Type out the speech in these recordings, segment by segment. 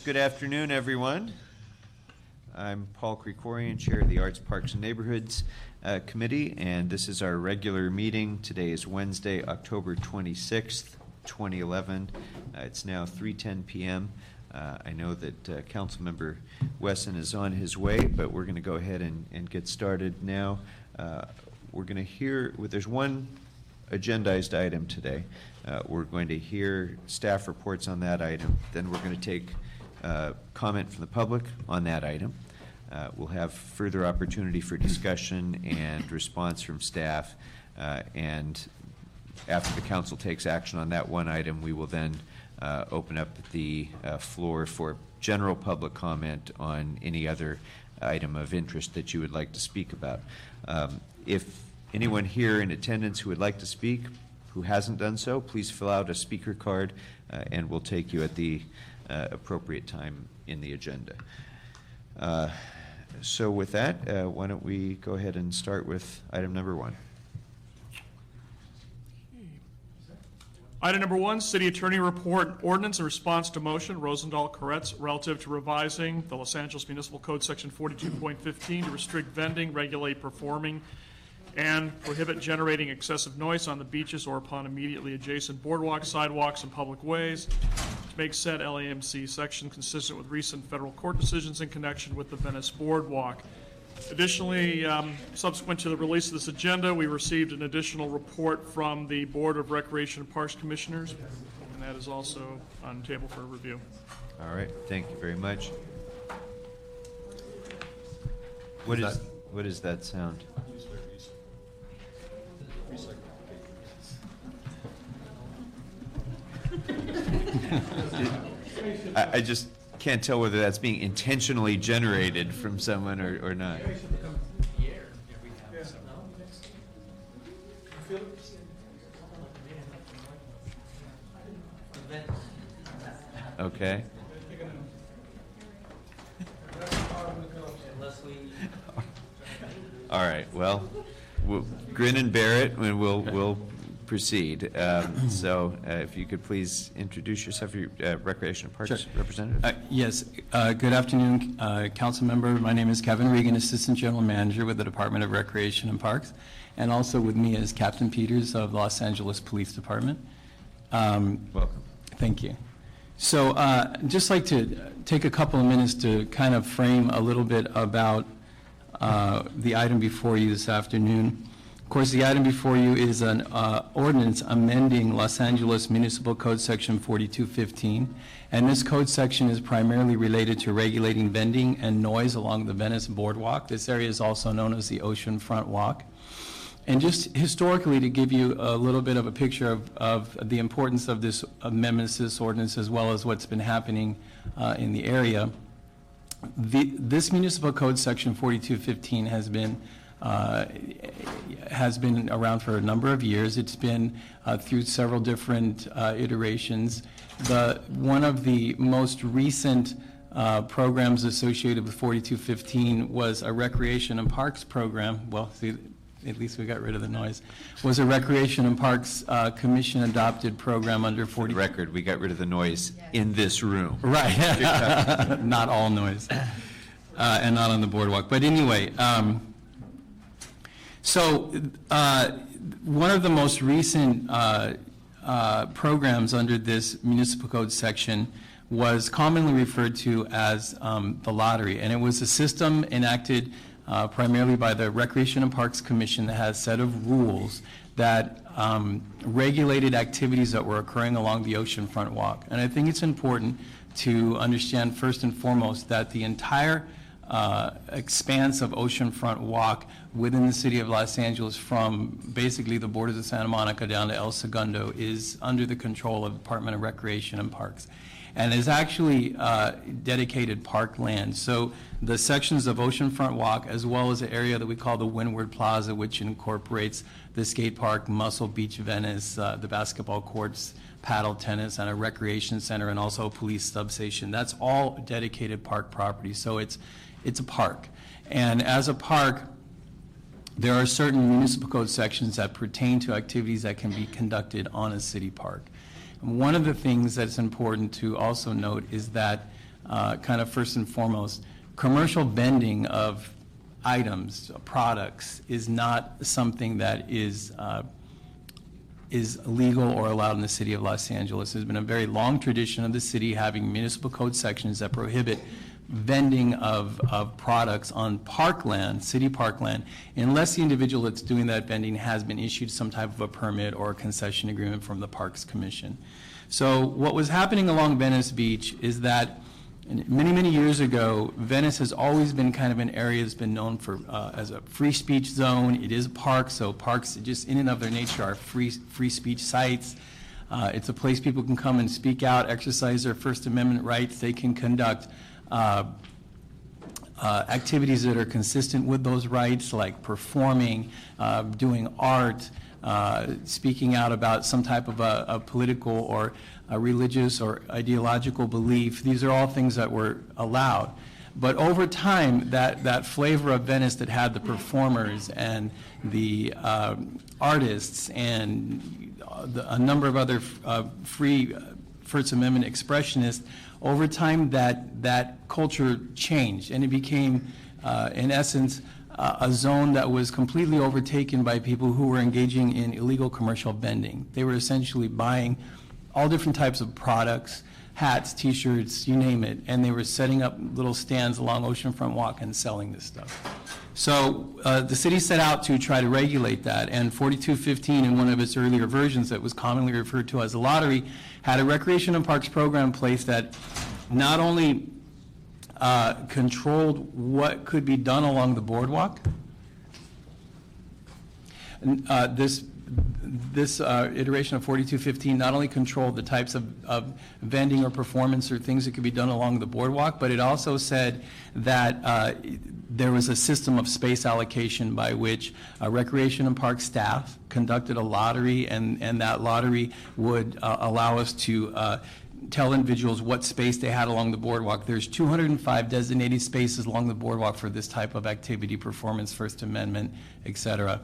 Good afternoon, everyone. I'm Paul Krikorian, Chair of the Arts, Parks, and Neighborhoods Committee, and this is our regular meeting. Today is Wednesday, October 26th, 2011. It's now 3:10 p.m. I know that Councilmember Wesson is on his way, but we're going to go ahead and get started now. We're going to hear, there's one agendized item today. We're going to hear staff reports on that item. Then we're going to take comment from the public on that item. We'll have further opportunity for discussion and response from staff. And after the council takes action on that one item, we will then open up the floor for general public comment on any other item of interest that you would like to speak about. If anyone here in attendance who would like to speak, who hasn't done so, please fill out a speaker card and we'll take you at the appropriate time in the agenda. So with that, why don't we go ahead and start with item number one. Item number one, City Attorney Report, Ordinance in Response to Motion, Rosendahl-Koretz, relative to revising the Los Angeles Municipal Code Section 42.15 to restrict vending, regulate performing, and prohibit generating excessive noise on the beaches or upon immediately adjacent boardwalks, sidewalks, and public ways, to make said LAMC section consistent with recent federal court decisions in connection with the Venice Boardwalk. Additionally, subsequent to the release of this agenda, we received an additional report from the Board of Recreation and Parks Commissioners, and that is also on the table for review. All right, thank you very much. What is that sound? I just can't tell whether that's being intentionally generated from someone or not. Okay. All right. Well, we'll grin and bear it, and we'll proceed. So if you could please introduce yourself, your Recreation and Parks Sure. representative. Yes. Good afternoon, Council Member. My name is Kevin Regan, Assistant General Manager with the Department of Recreation and Parks, and also with me is Captain Peters of Los Angeles Police Department. Welcome. Thank you. So just like to take a couple of minutes to kind of frame a little bit about the item before you this afternoon. Of course, the item before you is an ordinance amending Los Angeles Municipal Code Section 4215, and this code section is primarily related to regulating vending and noise along the Venice Boardwalk. This area is also known as the Oceanfront Walk. And just historically, to give you a little bit of a picture of the importance of this amendment to this ordinance, as well as what's been happening in the area, this Municipal Code Section 4215 has been around for a number of years. It's been through several different iterations. One of the most recent programs associated with 4215 was a Recreation and Parks program. Well, see, at least we got rid of the noise. Was a Recreation and Parks Commission adopted program under 40. For the record, we got rid of the noise in this room. Right. Not all noise. And not on the boardwalk. But anyway, so one of the most recent programs under this municipal code section was commonly referred to as the lottery, and it was a system enacted primarily by the Recreation and Parks Commission that has a set of rules that regulated activities that were occurring along the Oceanfront Walk. And I think it's important to understand first and foremost that the entire expanse of Oceanfront Walk within the city of Los Angeles, from basically the borders of Santa Monica down to El Segundo, is under the control of the Department of Recreation and Parks, and is actually dedicated park land. So the sections of Oceanfront Walk, as well as the area that we call the Windward Plaza, which incorporates the skate park, Muscle Beach Venice, the basketball courts, paddle tennis, and a recreation center, and also a police substation. That's all dedicated park property. So it's a park. And as a park, there are certain municipal code sections that pertain to activities that can be conducted on a city park. And one of the things that's important to also note is that kind of first and foremost, commercial vending of items, products, is not something that is legal or allowed in the city of Los Angeles. There's been a very long tradition of the city having municipal code sections that prohibit vending of products on parkland, city parkland, unless the individual that's doing that vending has been issued some type of a permit or a concession agreement from the Parks Commission. So what was happening along Venice Beach is that many, many years ago, Venice has always been kind of an area that's been known for as a free speech zone. It is a park, so parks just in and of their nature are free speech sites. It's a place people can come and speak out, exercise their First Amendment rights. They can conduct activities that are consistent with those rights, like performing, doing art, speaking out about some type of a political or a religious or ideological belief. These are all things that were allowed. But over time, that flavor of Venice that had the performers and the artists and a number of other free First Amendment expressionists, over time that culture changed, and it became, in essence, a zone that was completely overtaken by people who were engaging in illegal commercial vending. They were essentially buying all different types of products, hats, T-shirts, you name it, and they were setting up little stands along Oceanfront Walk and selling this stuff. So the city set out to try to regulate that, and 4215, in one of its earlier versions that was commonly referred to as a lottery, had a recreation and parks program in place that not only controlled what could be done along the boardwalk. This iteration of 4215 not only controlled the types of vending or performance or things that could be done along the boardwalk, but it also said that there was a system of space allocation by which recreation and park staff conducted a lottery, and that lottery would allow us to tell individuals what space they had along the boardwalk. There's 205 designated spaces along the boardwalk for this type of activity, performance, First Amendment, et cetera.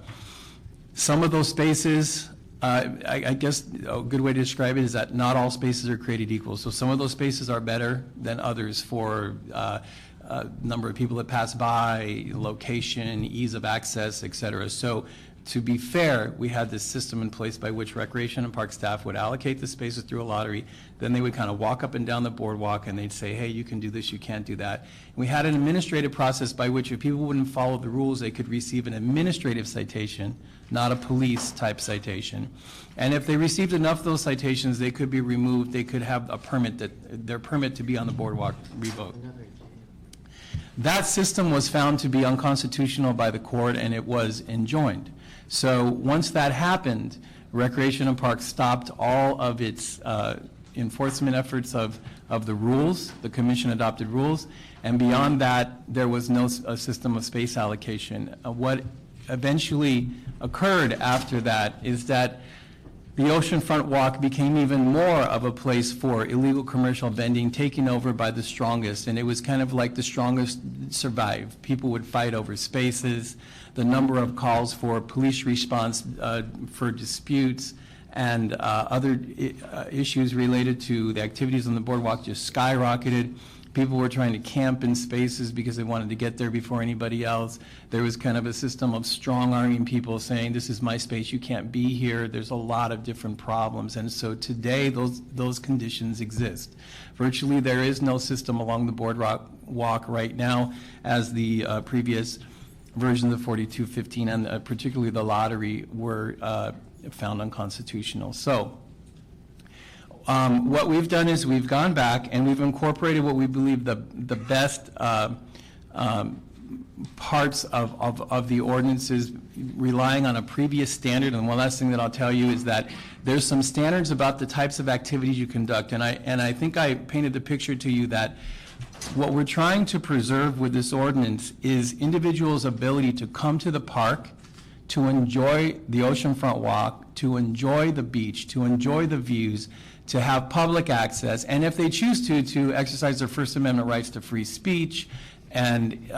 Some of those spaces, I guess a good way to describe it is that not all spaces are created equal. So some of those spaces are better than others for number of people that pass by, location, ease of access, et cetera. So to be fair, we had this system in place by which recreation and park staff would allocate the spaces through a lottery. Then they would kind of walk up and down the boardwalk and they'd say, hey, you can do this, you can't do that. And we had an administrative process by which if people wouldn't follow the rules, they could receive an administrative citation, not a police type citation. And if they received enough of those citations, they could be removed. They could have a permit, their permit to be on the boardwalk revoked. That system was found to be unconstitutional by the court, and it was enjoined. So once that happened, Recreation and Parks stopped all of its enforcement efforts of the rules, the commission adopted rules, and beyond that, there was no system of space allocation. What eventually occurred after that is that the Oceanfront Walk became even more of a place for illegal commercial vending, taken over by the strongest, and it was kind of like the strongest survived. People would fight over spaces, the number of calls for police response for disputes and other issues related to the activities on the boardwalk just skyrocketed. People were trying to camp in spaces because they wanted to get there before anybody else. There was kind of a system of strong-arming people saying, this is my space, you can't be here. There's a lot of different problems. And so today, those conditions exist. Virtually, there is no system along the boardwalk right now, as the previous versions of 4215 and particularly the lottery were found unconstitutional. So what we've done is we've gone back and we've incorporated what we believe the best parts of the ordinances, relying on a previous standard. And one last thing that I'll tell you is that there's some standards about the types of activities you conduct. And I think I painted the picture to you that what we're trying to preserve with this ordinance is individuals' ability to come to the park, to enjoy the Oceanfront Walk, to enjoy the beach, to enjoy the views, to have public access, and if they choose to exercise their First Amendment rights to free speech and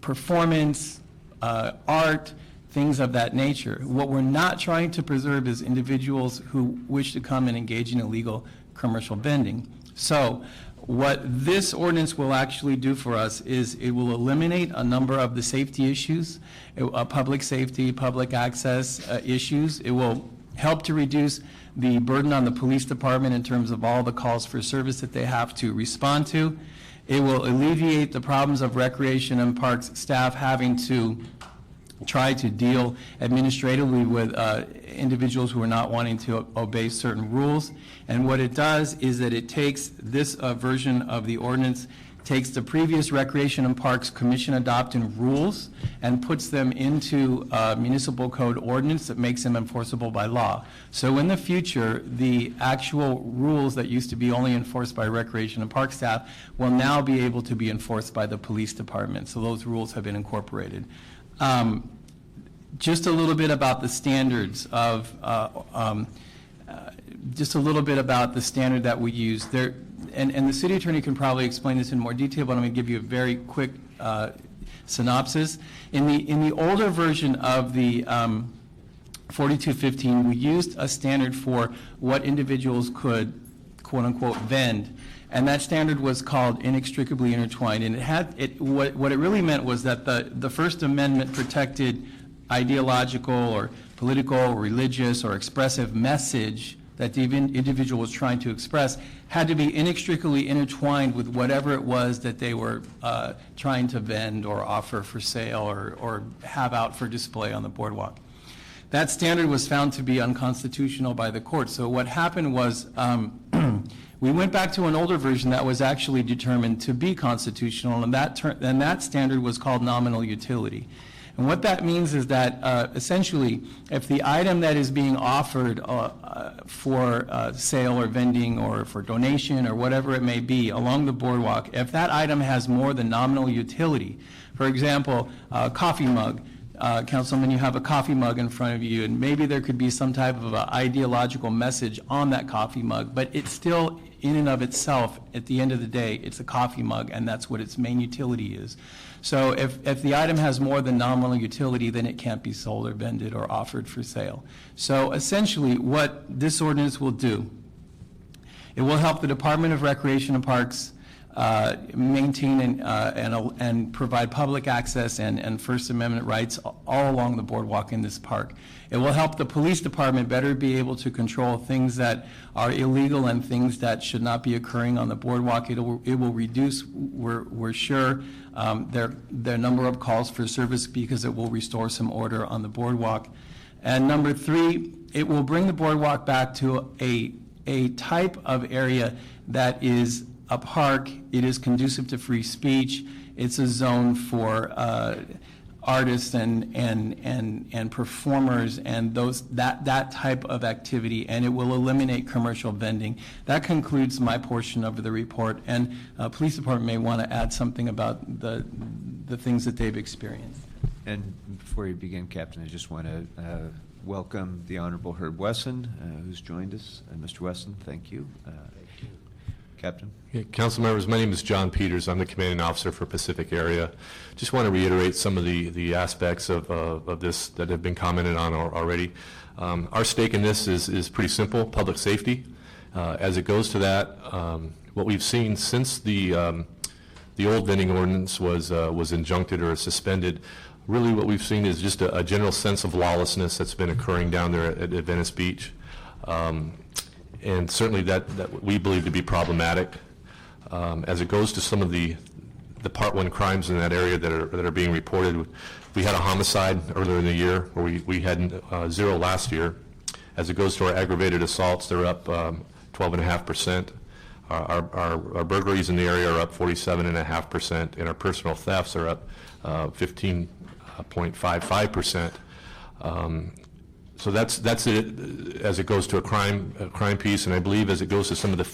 performance, art, things of that nature. What we're not trying to preserve is individuals who wish to come and engage in illegal commercial vending. So What this ordinance will actually do for us is it will eliminate a number of the safety issues, public safety, public access issues. It will help to reduce the burden on the police department in terms of all the calls for service that they have to respond to. It will alleviate the problems of recreation and parks staff having to try to deal administratively with individuals who are not wanting to obey certain rules. And what it does is that it takes this version of the ordinance, takes the previous Recreation and Parks Commission adopted rules and puts them into municipal code ordinance that makes them enforceable by law. So in the future, the actual rules that used to be only enforced by Recreation and Park staff will now be able to be enforced by the police department. So those rules have been incorporated. Just a little bit about the standards of, just a little bit about the standard that we use. There, and the city attorney can probably explain this in more detail, but I'm going to give you a very quick synopsis. In the older version of the 4215, we used a standard for what individuals could, quote unquote, vend. And that standard was called inextricably intertwined. And what it really meant was that the First Amendment protected ideological or political or religious or expressive message that the individual was trying to express had to be inextricably intertwined with whatever it was that they were trying to vend or offer for sale or have out for display on the boardwalk. That standard was found to be unconstitutional by the court. So what happened was we went back to an older version that was actually determined to be constitutional, and that standard was called nominal utility. And what that means is that essentially, if the item that is being offered for sale or vending or for donation or whatever it may be along the boardwalk, if that item has more than nominal utility, for example, a coffee mug, Councilman, you have a coffee mug in front of you, and maybe there could be some type of ideological message on that coffee mug, but it's still, in and of itself, at the end of the day, it's a coffee mug, and that's what its main utility is. So if the item has more than nominal utility, then it can't be sold or vended or offered for sale. So essentially, what this ordinance will do, it will help the Department of Recreation and Parks maintain and provide public access and First Amendment rights all along the boardwalk in this park. It will help the police department better be able to control things that are illegal and things that should not be occurring on the boardwalk. It will reduce, we're sure, their number of calls for service because it will restore some order on the boardwalk. And number three, it will bring the boardwalk back to a type of area that is a park. It is conducive to free speech. It's a zone for artists and performers and that type of activity, and it will eliminate commercial vending. That concludes my portion of the report, and police department may want to add something about the things that they've experienced. And before you begin, Captain, I just want to welcome the Honorable Herb Wesson, who's joined us. And Mr. Wesson, thank you. Captain. Yeah, Council members, my name is John Peters. I'm the commanding officer for Pacific Area. Just want to reiterate some of the aspects of this that have been commented on already. Our stake in this is pretty simple: public safety. As it goes to that, what we've seen since the old vending ordinance was injuncted or suspended, really what we've seen is just a general sense of lawlessness that's been occurring down there at Venice Beach. And certainly that we believe to be problematic. As it goes to some of the Part 1 crimes in that area that are being reported, we had a homicide earlier in the year where we had 0 last year. As it goes to our aggravated assaults, they're up 12.5%. Our burglaries in the area are up 47.5%, and our personal thefts are up 15.55%. So that's it as it goes to a crime piece, and I believe as it goes to some of the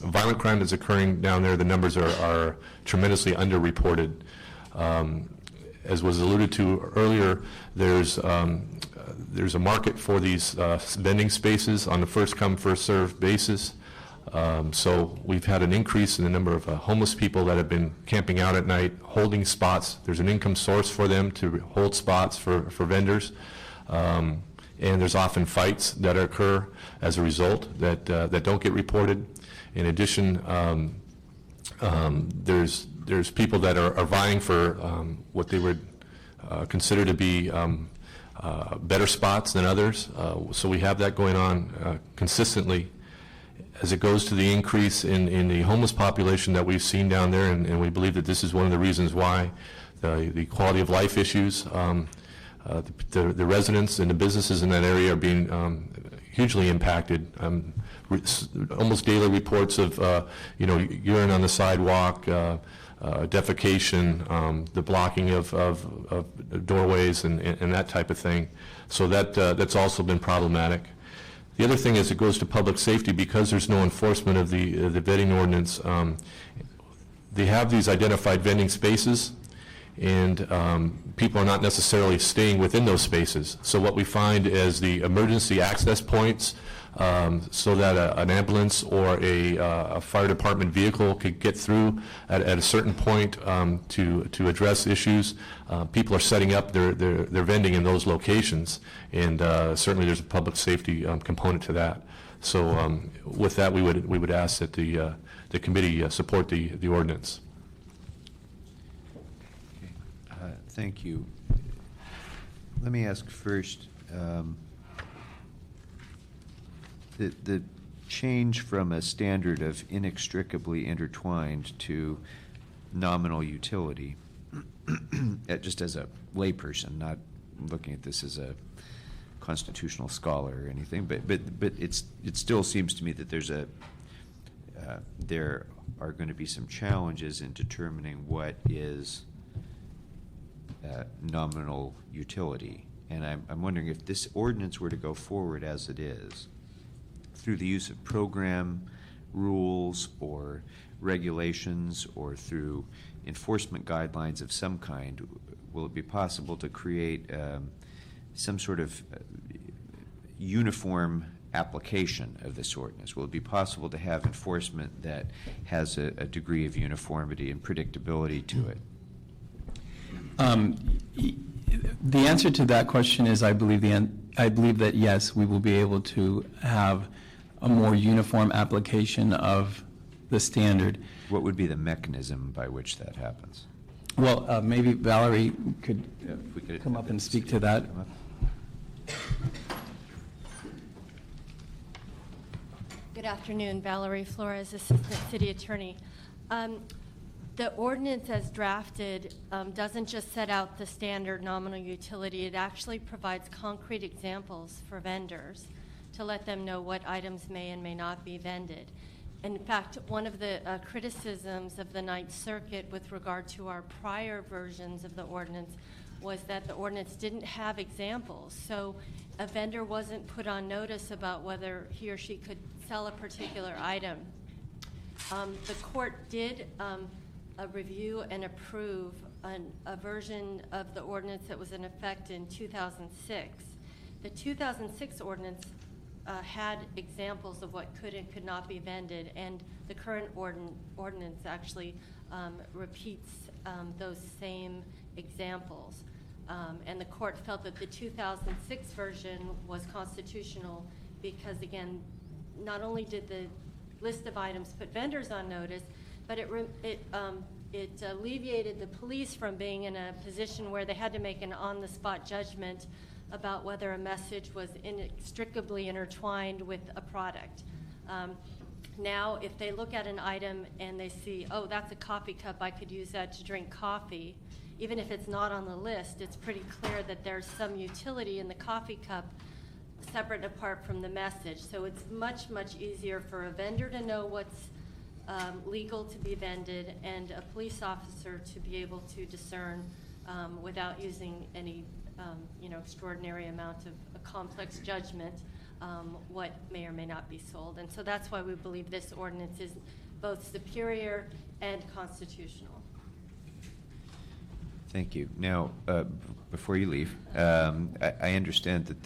violent crime that's occurring down there, the numbers are tremendously underreported. As was alluded to earlier, there's a market for these vending spaces on the first come, first served basis. So we've had an increase in the number of homeless people that have been camping out at night, holding spots. There's an income source for them to hold spots for vendors. And there's often fights that occur as a result that don't get reported. In addition, There's people that are vying for what they would consider to be better spots than others. So we have that going on consistently. As it goes to the increase in the homeless population that we've seen down there, and we believe that this is one of the reasons why the quality of life issues, the residents and the businesses in that area are being hugely impacted. Almost daily reports of urine on the sidewalk, defecation, the blocking of doorways and that type of thing. So that's also been problematic. The other thing is it goes to public safety because there's no enforcement of the vending ordinance. They have these identified vending spaces, and people are not necessarily staying within those spaces. So what we find is the emergency access points, so that an ambulance or a fire department vehicle could get through at a certain point to address issues. People are setting up their vending in those locations, and certainly there's a public safety component to that. So with that, we would ask that the committee support the ordinance. Thank you. Let me ask first, the change from a standard of inextricably intertwined to nominal utility, just as a layperson, not looking at this as a constitutional scholar or anything, but it still seems to me that there are going to be some challenges in determining what is nominal utility. And I'm wondering if this ordinance were to go forward as it is, through the use of program rules or regulations or through enforcement guidelines of some kind, will it be possible to create some sort of uniform application of this ordinance? Will it be possible to have enforcement that has a degree of uniformity and predictability to it? The answer to that question is I believe that yes, we will be able to have a more uniform application of the standard. What would be the mechanism by which that happens? Well, maybe Valerie could come up and speak to that. Good afternoon, Valerie Flores, Assistant City Attorney. The ordinance as drafted doesn't just set out the standard nominal utility, it actually provides concrete examples for vendors to let them know what items may and may not be vended. In fact, one of the criticisms of the Ninth Circuit with regard to our prior versions of the ordinance was that the ordinance didn't have examples. So a vendor wasn't put on notice about whether he or she could sell a particular item. The court did review and approve a version of the ordinance that was in effect in 2006. The 2006 ordinance had examples of what could and could not be vended, and the current ordinance actually repeats those same examples. And the court felt that the 2006 version was constitutional because, again, not only did the list of items put vendors on notice, but it alleviated the police from being in a position where they had to make an on-the-spot judgment about whether a message was inextricably intertwined with a product. Now, if they look at an item and they see, oh, that's a coffee cup, I could use that to drink coffee, even if it's not on the list, it's pretty clear that there's some utility in the coffee cup separate and apart from the message. So it's much, much easier for a vendor to know what's legal to be vended and a police officer to be able to discern without using any extraordinary amount of a complex judgment what may or may not be sold. And so that's why we believe this ordinance is both superior and constitutional. Thank you. Now, before you leave, I understand that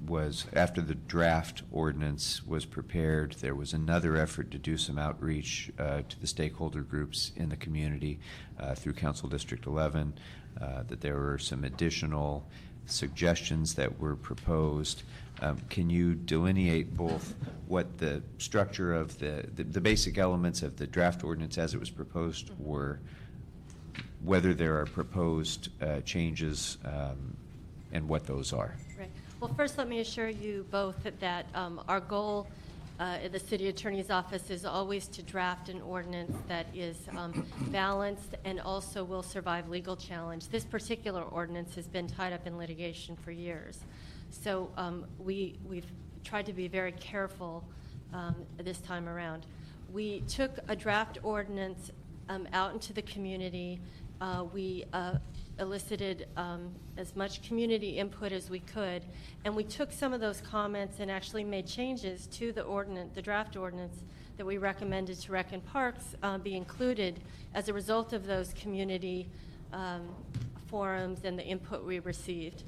was, after the draft ordinance was prepared, there was another effort to do some outreach to the stakeholder groups in the community through Council District 11, that there were some additional suggestions that were proposed. Can you delineate both what the structure of the basic elements of the draft ordinance as it was proposed were, whether there are proposed changes, and what those are? Right. Well, first, let me assure you both that our goal at the City Attorney's Office is always to draft an ordinance that is balanced and also will survive legal challenge. This particular ordinance has been tied up in litigation for years. So we've tried to be very careful this time around. We took a draft ordinance out into the community. We elicited as much community input as we could, and we took some of those comments and actually made changes to the ordinance, the draft ordinance that we recommended to Rec and Parks be included as a result of those community forums and the input we received.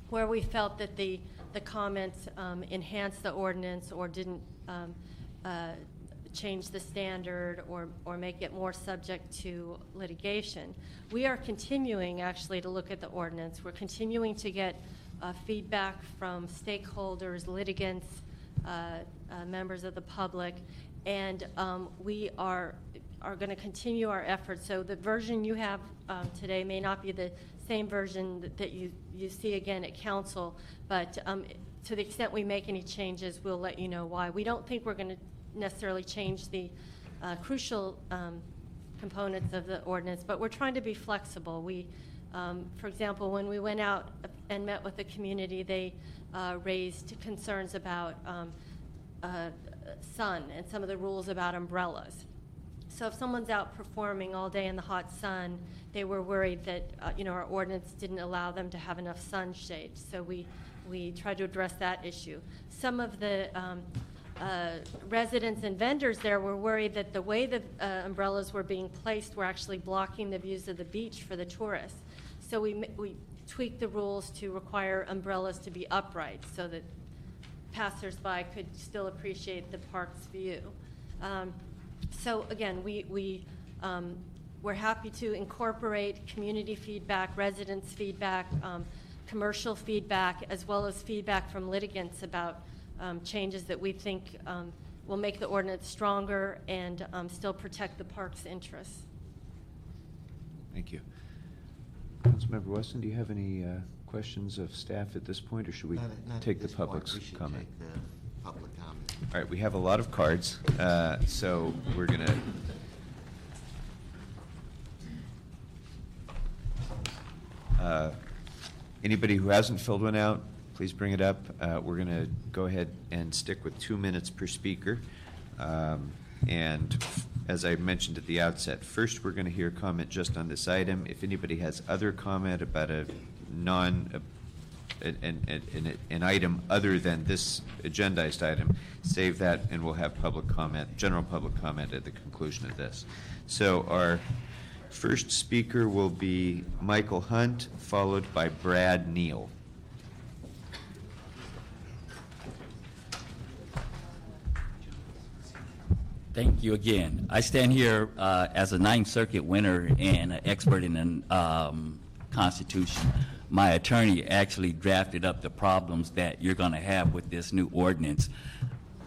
Where we felt that the comments enhanced the ordinance or didn't change the standard or make it more subject to litigation. We are continuing actually to look at the ordinance. We're continuing to get feedback from stakeholders, litigants, members of the public, and we are going to continue our efforts. So the version you have today may not be the same version that you see again at council, but to the extent we make any changes, we'll let you know why. We don't think we're going to necessarily change the crucial components of the ordinance, but we're trying to be flexible. We, for example, when we went out and met with the community, they raised concerns about sun and some of the rules about umbrellas. So if someone's out performing all day in the hot sun, they were worried that our ordinance didn't allow them to have enough sunshade. So we tried to address that issue. Some of the residents and vendors there were worried that the way the umbrellas were being placed were actually blocking the views of the beach for the tourists. So we tweaked the rules to require umbrellas to be upright so that passersby could still appreciate the park's view. So again, we're happy to incorporate community feedback, residents' feedback, commercial feedback, as well as feedback from litigants about changes that we think will make the ordinance stronger and still protect the park's interests. Thank you. Councilmember Weston, do you have any questions of staff at this point, or should we Not take at the this point. public's We should comment? take the public comment. All right, we have a lot of cards, so we're going to... anybody who hasn't filled one out, please bring it up. We're going to go ahead and stick with 2 minutes per speaker. And as I mentioned at the outset, first we're going to hear comment just on this item. If anybody has other comment about an item other than this agendized item, save that, and we'll have public comment, general public comment at the conclusion of this. So our first speaker will be Michael Hunt, followed by Brad Neal. Thank you again. I stand here as a Ninth Circuit winner and an expert in the Constitution. My attorney actually drafted up the problems that you're going to have with this new ordinance.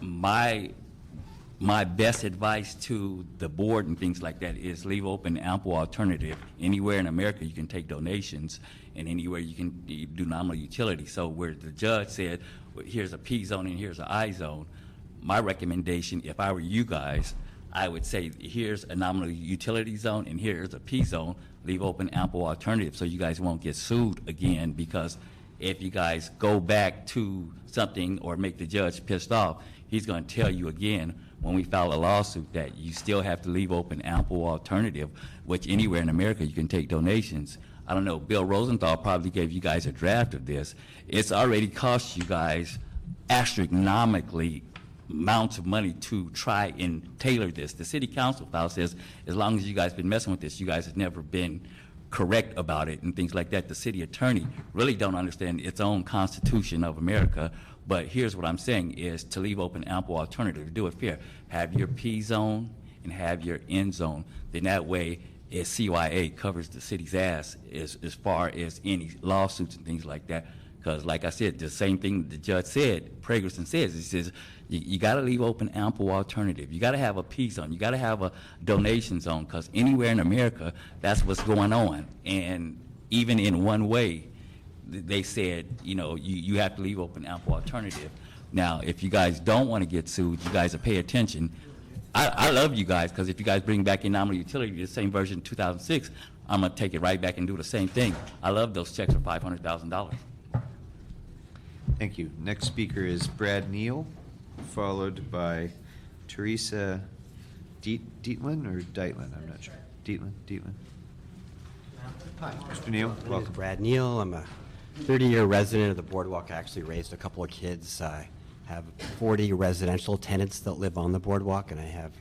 My best advice to the board and things like that is leave open ample alternative. Anywhere in America you can take donations, and anywhere you can do nominal utility. So where the judge said, well, here's a P zone and here's an I zone, my recommendation, if I were you guys, I would say here's a nominal utility zone and here's a P zone. Leave open ample alternative so you guys won't get sued again, because if you guys go back to something or make the judge pissed off, he's going to tell you again when we file a lawsuit that you still have to leave open ample alternative, which anywhere in America you can take donations. I don't know, Bill Rosenthal probably gave you guys a draft of this. It's already cost you guys astronomically amounts of money to try and tailor this. The city council file says as long as you guys been messing with this, you guys have never been correct about it and things like that. The city attorney really don't understand its own Constitution of America. But here's what I'm saying is to leave open ample alternative, to do it fair. Have your P zone and have your N zone. Then that way, CYA covers the city's ass as far as any lawsuits and things like that. Because like I said, the same thing the judge said, Pragerson says, he says, you got to leave open ample alternative. You got to have a P zone. You got to have a donation zone, because anywhere in America, that's what's going on. And even in one way, they said, you have to leave open ample alternative. Now, if you guys don't want to get sued, you guys will pay attention. I love you guys, because if you guys bring back your nominal utility, the same version 2006, I'm going to take it right back and do the same thing. I love those checks for $500,000. Thank you. Next speaker is Brad Neal, followed by Teresa Dietlin or Deitlin, I'm not sure. Dietlin. Hi, Mr. Neal, My name is welcome. Brad Neal. I'm a 30-year resident of the Boardwalk. I actually raised a couple of kids. I have 40 residential tenants that live on the Boardwalk, and I have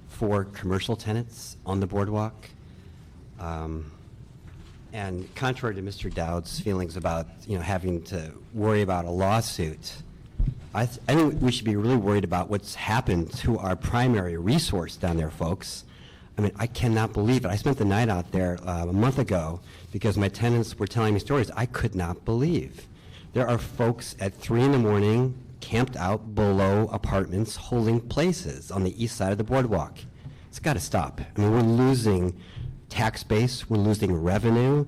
4 commercial tenants on the Boardwalk. And contrary to Mr. Dowd's feelings about, having to worry about a lawsuit, I think we should be really worried about what's happened to our primary resource down there, folks. I mean, I cannot believe it. I spent the night out there a month ago because my tenants were telling me stories I could not believe. There are folks at 3 in the morning camped out below apartments holding places on the east side of the Boardwalk. It's got to stop. I mean, we're losing tax base, we're losing revenue.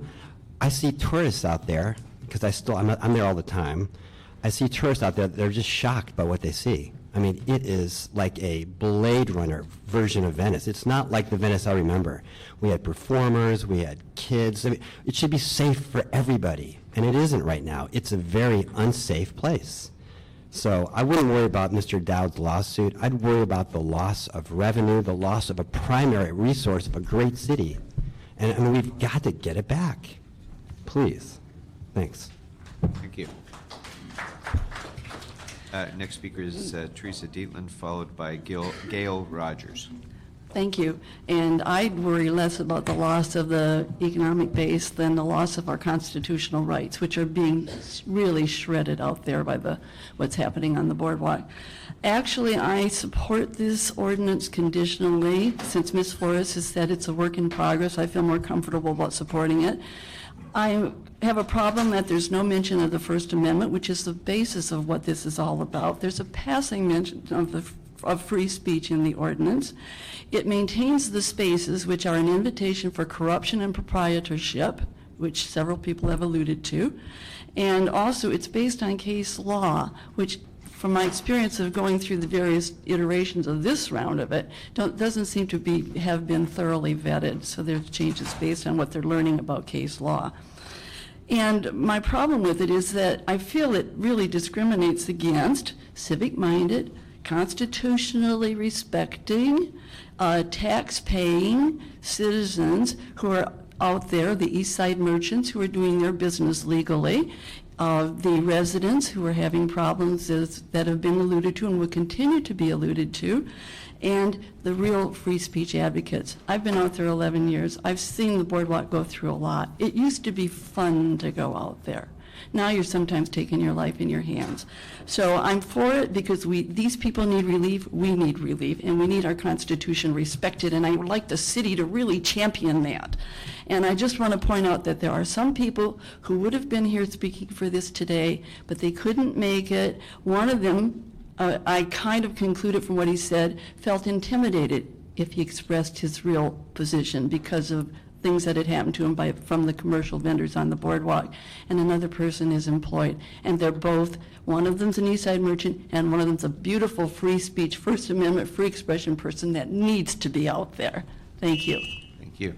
I see tourists out there, because I'm there all the time. I see tourists out there, they're just shocked by what they see. I mean, it is like a Blade Runner version of Venice. It's not like the Venice I remember. We had performers, we had kids. I mean, it should be safe for everybody, and it isn't right now. It's a very unsafe place. So I wouldn't worry about Mr. Dowd's lawsuit. I'd worry about the loss of revenue, the loss of a primary resource of a great city. And I mean, we've got to get it back. Please. Thanks. Thank you. Next speaker is Teresa Dietlin, followed by Gail Rogers. Thank you. And I'd worry less about the loss of the economic base than the loss of our constitutional rights, which are being really shredded out there by what's happening on the Boardwalk. Actually, I support this ordinance conditionally. Since Ms. Flores has said it's a work in progress, I feel more comfortable about supporting it. I have a problem that there's no mention of the First Amendment, which is the basis of what this is all about. There's a passing mention of free speech in the ordinance. It maintains the spaces, which are an invitation for corruption and proprietorship, which several people have alluded to. And also, it's based on case law, which, from my experience of going through the various iterations of this round of it, doesn't seem to have been thoroughly vetted. So there's changes based on what they're learning about case law. And my problem with it is that I feel it really discriminates against civic-minded, constitutionally respecting, tax-paying citizens who are out there, the East Side merchants who are doing their business legally, the residents who are having problems that have been alluded to and will continue to be alluded to, and the real free speech advocates. I've been out there 11 years. I've seen the Boardwalk go through a lot. It used to be fun to go out there. Now you're sometimes taking your life in your hands. So I'm for it because these people need relief, we need relief, and we need our Constitution respected, and I would like the city to really champion that. And I just want to point out that there are some people who would have been here speaking for this today, but they couldn't make it. One of them, I kind of concluded from what he said, felt intimidated if he expressed his real position because of things that had happened to him from the commercial vendors on the Boardwalk, and another person is employed. And they're both, one of them's an East Side merchant, and one of them's a beautiful free speech, First Amendment, free expression person that needs to be out there. Thank you. Thank you.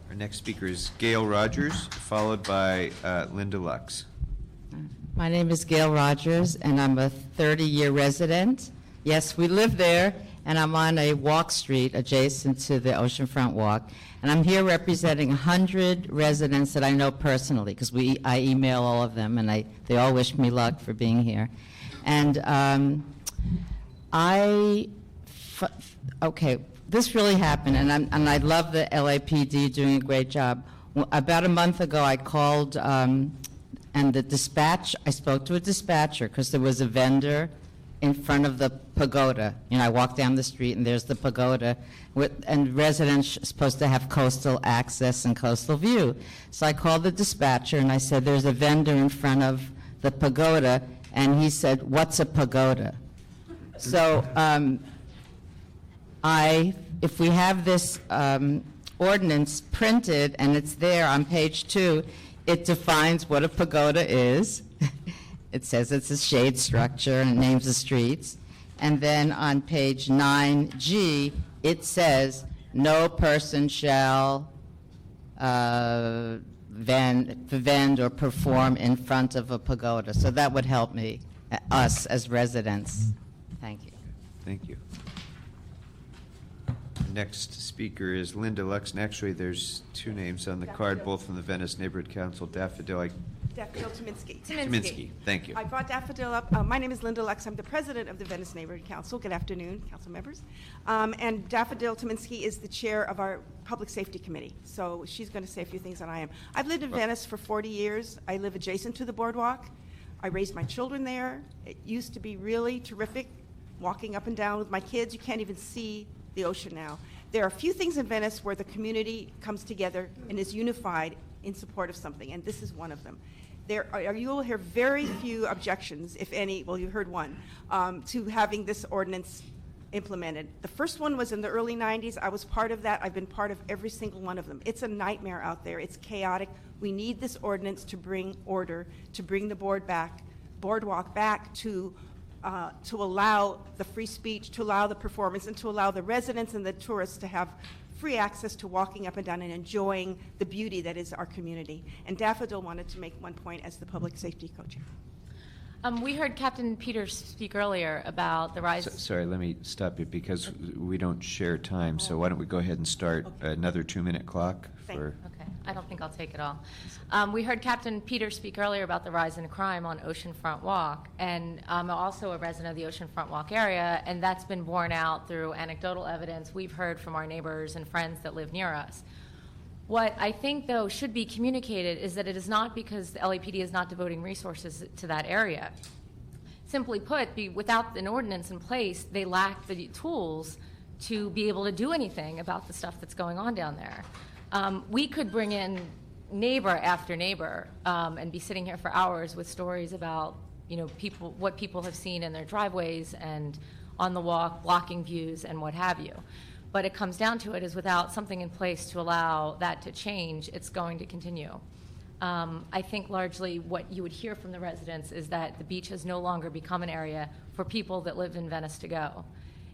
Our next speaker is Gail Rogers, followed by Linda Lux. My name is Gail Rogers, and I'm a 30-year resident. Yes, we live there, and I'm on a walk street adjacent to the Oceanfront Walk. And I'm here representing 100 residents that I know personally, because I email all of them, and they all wish me luck for being here. And this really happened, and I love the LAPD doing a great job. About a month ago, I called, and I spoke to a dispatcher because there was a vendor in front of the pagoda. I walk down the street and there's the pagoda, and residents are supposed to have coastal access and coastal view. So I called the dispatcher and I said, there's a vendor in front of the pagoda, and he said, what's a pagoda? So if we have this ordinance printed and it's there on page 2, it defines what a pagoda is. It says it's a shade structure and names the streets. And then on page 9G, it says, no person shall vend or perform in front of a pagoda. So that would help us as residents. Thank you. Thank you. Next speaker is Linda Lux, and actually there's 2 names on the card, both from the Venice Neighborhood Council. Daffodil Tominski. Thank you. I brought Daffodil up. My name is Linda Lux. I'm the president of the Venice Neighborhood Council. Good afternoon, council members. And Daffodil Tominski is the chair of our Public Safety Committee. So she's going to say a few things than I am. I've lived in Venice for 40 years. I live adjacent to the Boardwalk. I raised my children there. It used to be really terrific walking up and down with my kids. You can't even see the ocean now. There are a few things in Venice where the community comes together and is unified in support of something, and this is one of them. You will hear very few objections, if any, well, you heard one, to having this ordinance implemented. The first one was in the early 90s. I was part of that. I've been part of every single one of them. It's a nightmare out there. It's chaotic. We need this ordinance to bring order, to bring the boardwalk back to allow the free speech, to allow the performance, and to allow the residents and the tourists to have free access to walking up and down and enjoying the beauty that is our community. And Daffodil wanted to make one point as the public safety co-chair. We heard Captain Peters speak earlier about the rise. Sorry, let me stop you because we don't share time. So why don't we go ahead and start another 2-minute clock for. Okay, I don't think I'll take it all. We heard Captain Peters speak earlier about the rise in crime on Oceanfront Walk, and I'm also a resident of the Oceanfront Walk area, and that's been borne out through anecdotal evidence we've heard from our neighbors and friends that live near us. What I think, though, should be communicated is that it is not because the LAPD is not devoting resources to that area. Simply put, without an ordinance in place, they lack the tools to be able to do anything about the stuff that's going on down there. We could bring in neighbor after neighbor and be sitting here for hours with stories about what people have seen in their driveways and on the walk, blocking views and what have you. But it comes down to it is without something in place to allow that to change, it's going to continue. I think largely what you would hear from the residents is that the beach has no longer become an area for people that live in Venice to go.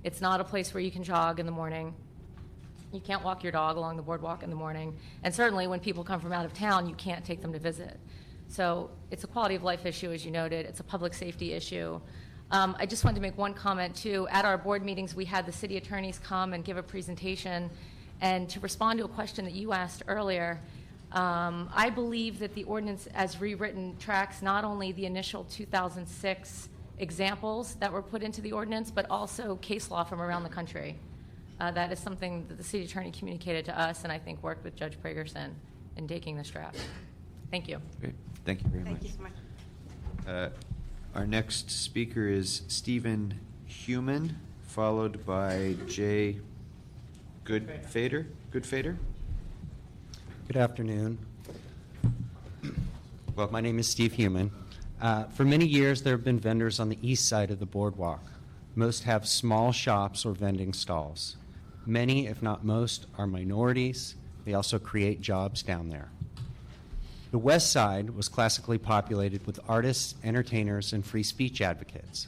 It's not a place where you can jog in the morning. You can't walk your dog along the boardwalk in the morning. And certainly when people come from out of town, you can't take them to visit. So it's a quality of life issue, as you noted. It's a public safety issue. I just wanted to make one comment, too. At our board meetings, we had the city attorneys come and give a presentation. And to respond to a question that you asked earlier, I believe that the ordinance as rewritten tracks not only the initial 2006 examples that were put into the ordinance, but also case law from around the country. That is something that the city attorney communicated to us, and I think worked with Judge Pragerson in taking this draft. Thank you. Great. Thank you very much. Thank you so much. Our next speaker is Stephen Heumann, followed by Jay Goodfader. Good afternoon. Well, my name is Steve Heumann. For many years, there have been vendors on the east side of the boardwalk. Most have small shops or vending stalls. Many, if not most, are minorities. They also create jobs down there. The west side was classically populated with artists, entertainers, and free speech advocates.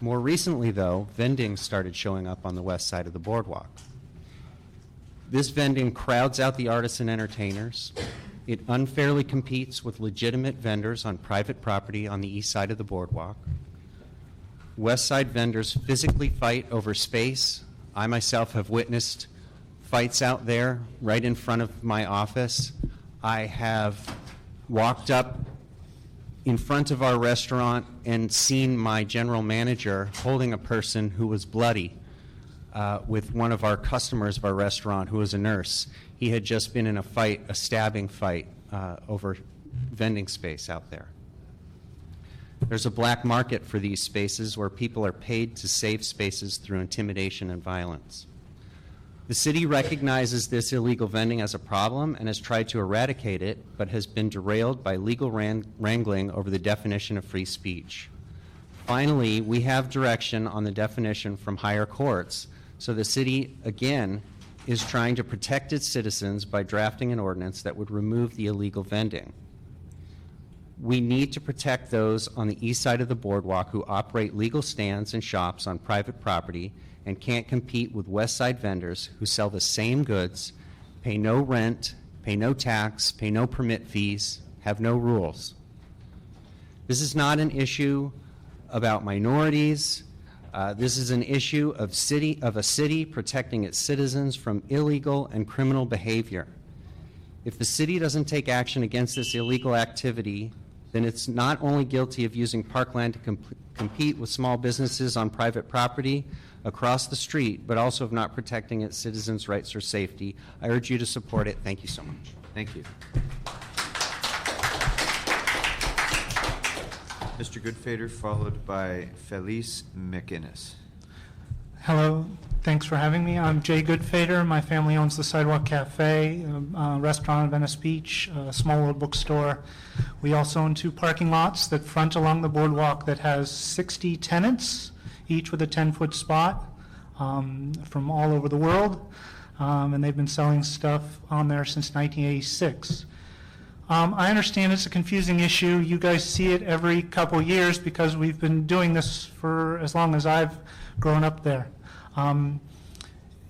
More recently, though, vending started showing up on the west side of the boardwalk. This vending crowds out the artists and entertainers. It unfairly competes with legitimate vendors on private property on the east side of the boardwalk. West side vendors physically fight over space. I myself have witnessed fights out there right in front of my office. I have walked up in front of our restaurant and seen my general manager holding a person who was bloody with one of our customers of our restaurant who was a nurse. He had just been in a fight, a stabbing fight, over vending space out there. There's a black market for these spaces where people are paid to save spaces through intimidation and violence. The city recognizes this illegal vending as a problem and has tried to eradicate it, but has been derailed by legal wrangling over the definition of free speech. Finally, we have direction on the definition from higher courts, so the city, again, is trying to protect its citizens by drafting an ordinance that would remove the illegal vending. We need to protect those on the east side of the boardwalk who operate legal stands and shops on private property and can't compete with west side vendors who sell the same goods, pay no rent, pay no tax, pay no permit fees, have no rules. This is not an issue about minorities. This is an issue of a city protecting its citizens from illegal and criminal behavior. If the city doesn't take action against this illegal activity, then it's not only guilty of using parkland to compete with small businesses on private property across the street, but also of not protecting its citizens' rights or safety. I urge you to support it. Thank you so much. Thank you. Mr. Goodfader, followed by Felice McInnes. Hello, thanks for having me. I'm Jay Goodfader. My family owns the Sidewalk Cafe, a restaurant in Venice Beach, a small little bookstore. We also own 2 parking lots that front along the boardwalk that has 60 tenants, each with a 10-foot spot from all over the world. And they've been selling stuff on there since 1986. I understand it's a confusing issue. You guys see it every couple years because we've been doing this for as long as I've grown up there.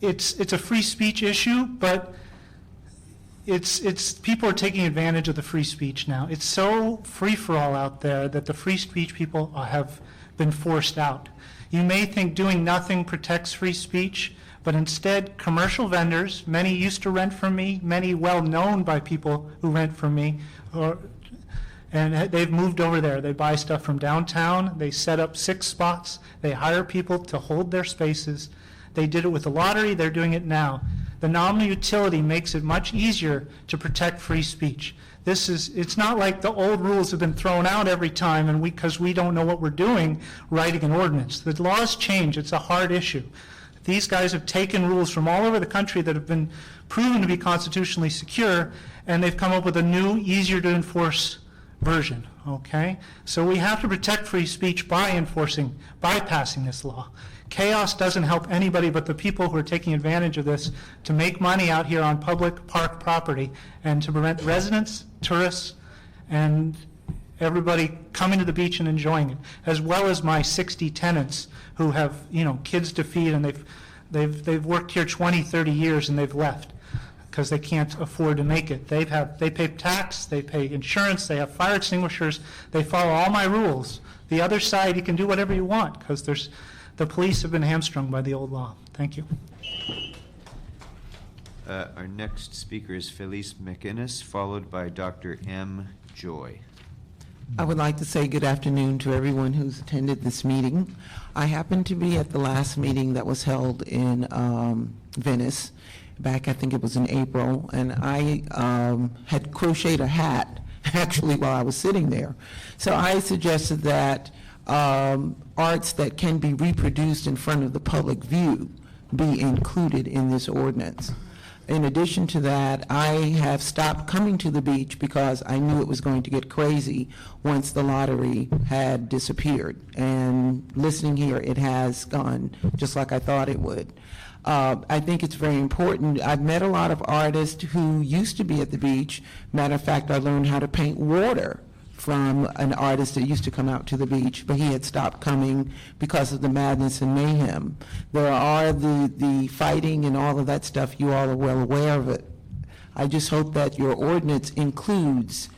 It's a free speech issue, but it's people are taking advantage of the free speech now. It's so free-for-all out there that the free speech people have been forced out. You may think doing nothing protects free speech, but instead, commercial vendors, many used to rent from me, many well-known by people who rent from me, and they've moved over there. They buy stuff from downtown. They set up 6 spots. They hire people to hold their spaces. They did it with the lottery. They're doing it now. The nominal utility makes it much easier to protect free speech. It's not like the old rules have been thrown out every time, and because we don't know what we're doing, writing an ordinance. The laws change. It's a hard issue. These guys have taken rules from all over the country that have been proven to be constitutionally secure, and they've come up with a new, easier to enforce version, okay? So we have to protect free speech by passing this law. Chaos doesn't help anybody but the people who are taking advantage of this to make money out here on public park property and to prevent residents, tourists, and everybody coming to the beach and enjoying it, as well as my 60 tenants who have, kids to feed, and they've worked here 20, 30 years and they've left because they can't afford to make it. They pay tax, they pay insurance, they have fire extinguishers, they follow all my rules. The other side, you can do whatever you want because the police have been hamstrung by the old law. Thank you. Our next speaker is Felice McInnes, followed by Dr. M. Joy. I would like to say good afternoon to everyone who's attended this meeting. I happened to be at the last meeting that was held in Venice back, I think it was in April, and I had crocheted a hat actually while I was sitting there. So I suggested that arts that can be reproduced in front of the public view be included in this ordinance. In addition to that, I have stopped coming to the beach because I knew it was going to get crazy once the lottery had disappeared. And listening here, it has gone just like I thought it would. I think it's very important. I've met a lot of artists who used to be at the beach. Matter of fact, I learned how to paint water from an artist that used to come out to the beach, but he had stopped coming because of the madness and mayhem. There are the fighting and all of that stuff. You all are well aware of it. I just hope that your ordinance includes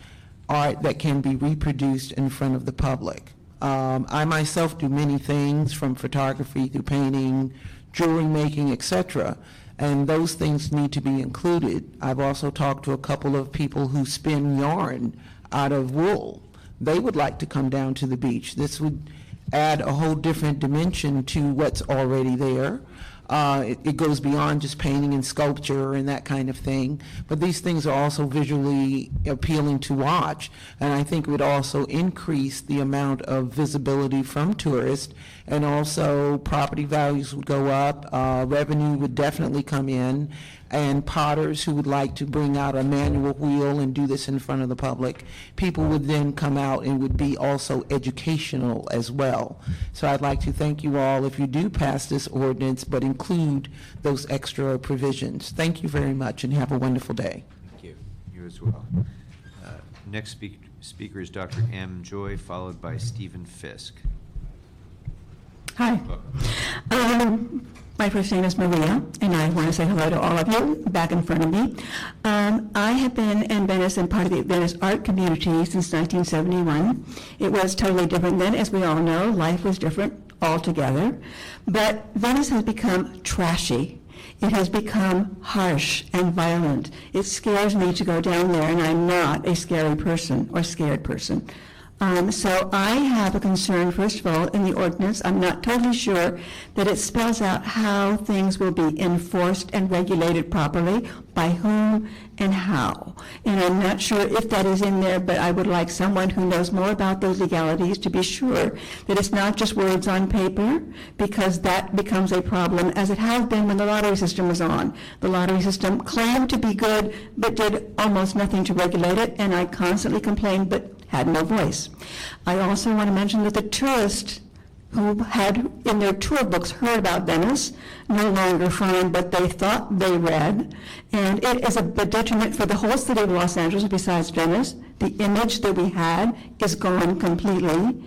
art that can be reproduced in front of the public. I myself do many things, from photography to painting, jewelry making, etc., and those things need to be included. I've also talked to a couple of people who spin yarn out of wool. They would like to come down to the beach. This would add a whole different dimension to what's already there. It goes beyond just painting and sculpture and that kind of thing. But these things are also visually appealing to watch. And I think it would also increase the amount of visibility from tourists. And also property values would go up. Revenue would definitely come in. And potters who would like to bring out a manual wheel and do this in front of the public, people would then come out and would be also educational as well. So I'd like to thank you all if you do pass this ordinance, but include those extra provisions. Thank you very much and have a wonderful day. Thank you. You as well. Next speaker is Dr. M. Joy, followed by Stephen Fisk. Hi. My first name is Maria, and I want to say hello to all of you back in front of me. I have been in Venice and part of the Venice art community since 1971. It was totally different then, as we all know. Life was different altogether. But Venice has become trashy. It has become harsh and violent. It scares me to go down there, and I'm not a scary person or scared person. So I have a concern, first of all, in the ordinance. I'm not totally sure that it spells out how things will be enforced and regulated properly, by whom and how. And I'm not sure if that is in there, but I would like someone who knows more about those legalities to be sure that it's not just words on paper, because that becomes a problem, as it has been when the lottery system was on. The lottery system claimed to be good, but did almost nothing to regulate it, and I constantly complained, but had no voice. I also want to mention that the tourists who had in their tour books heard about Venice no longer find what they thought they read, and it is a detriment for the whole city of Los Angeles besides Venice. The image that we had is gone completely,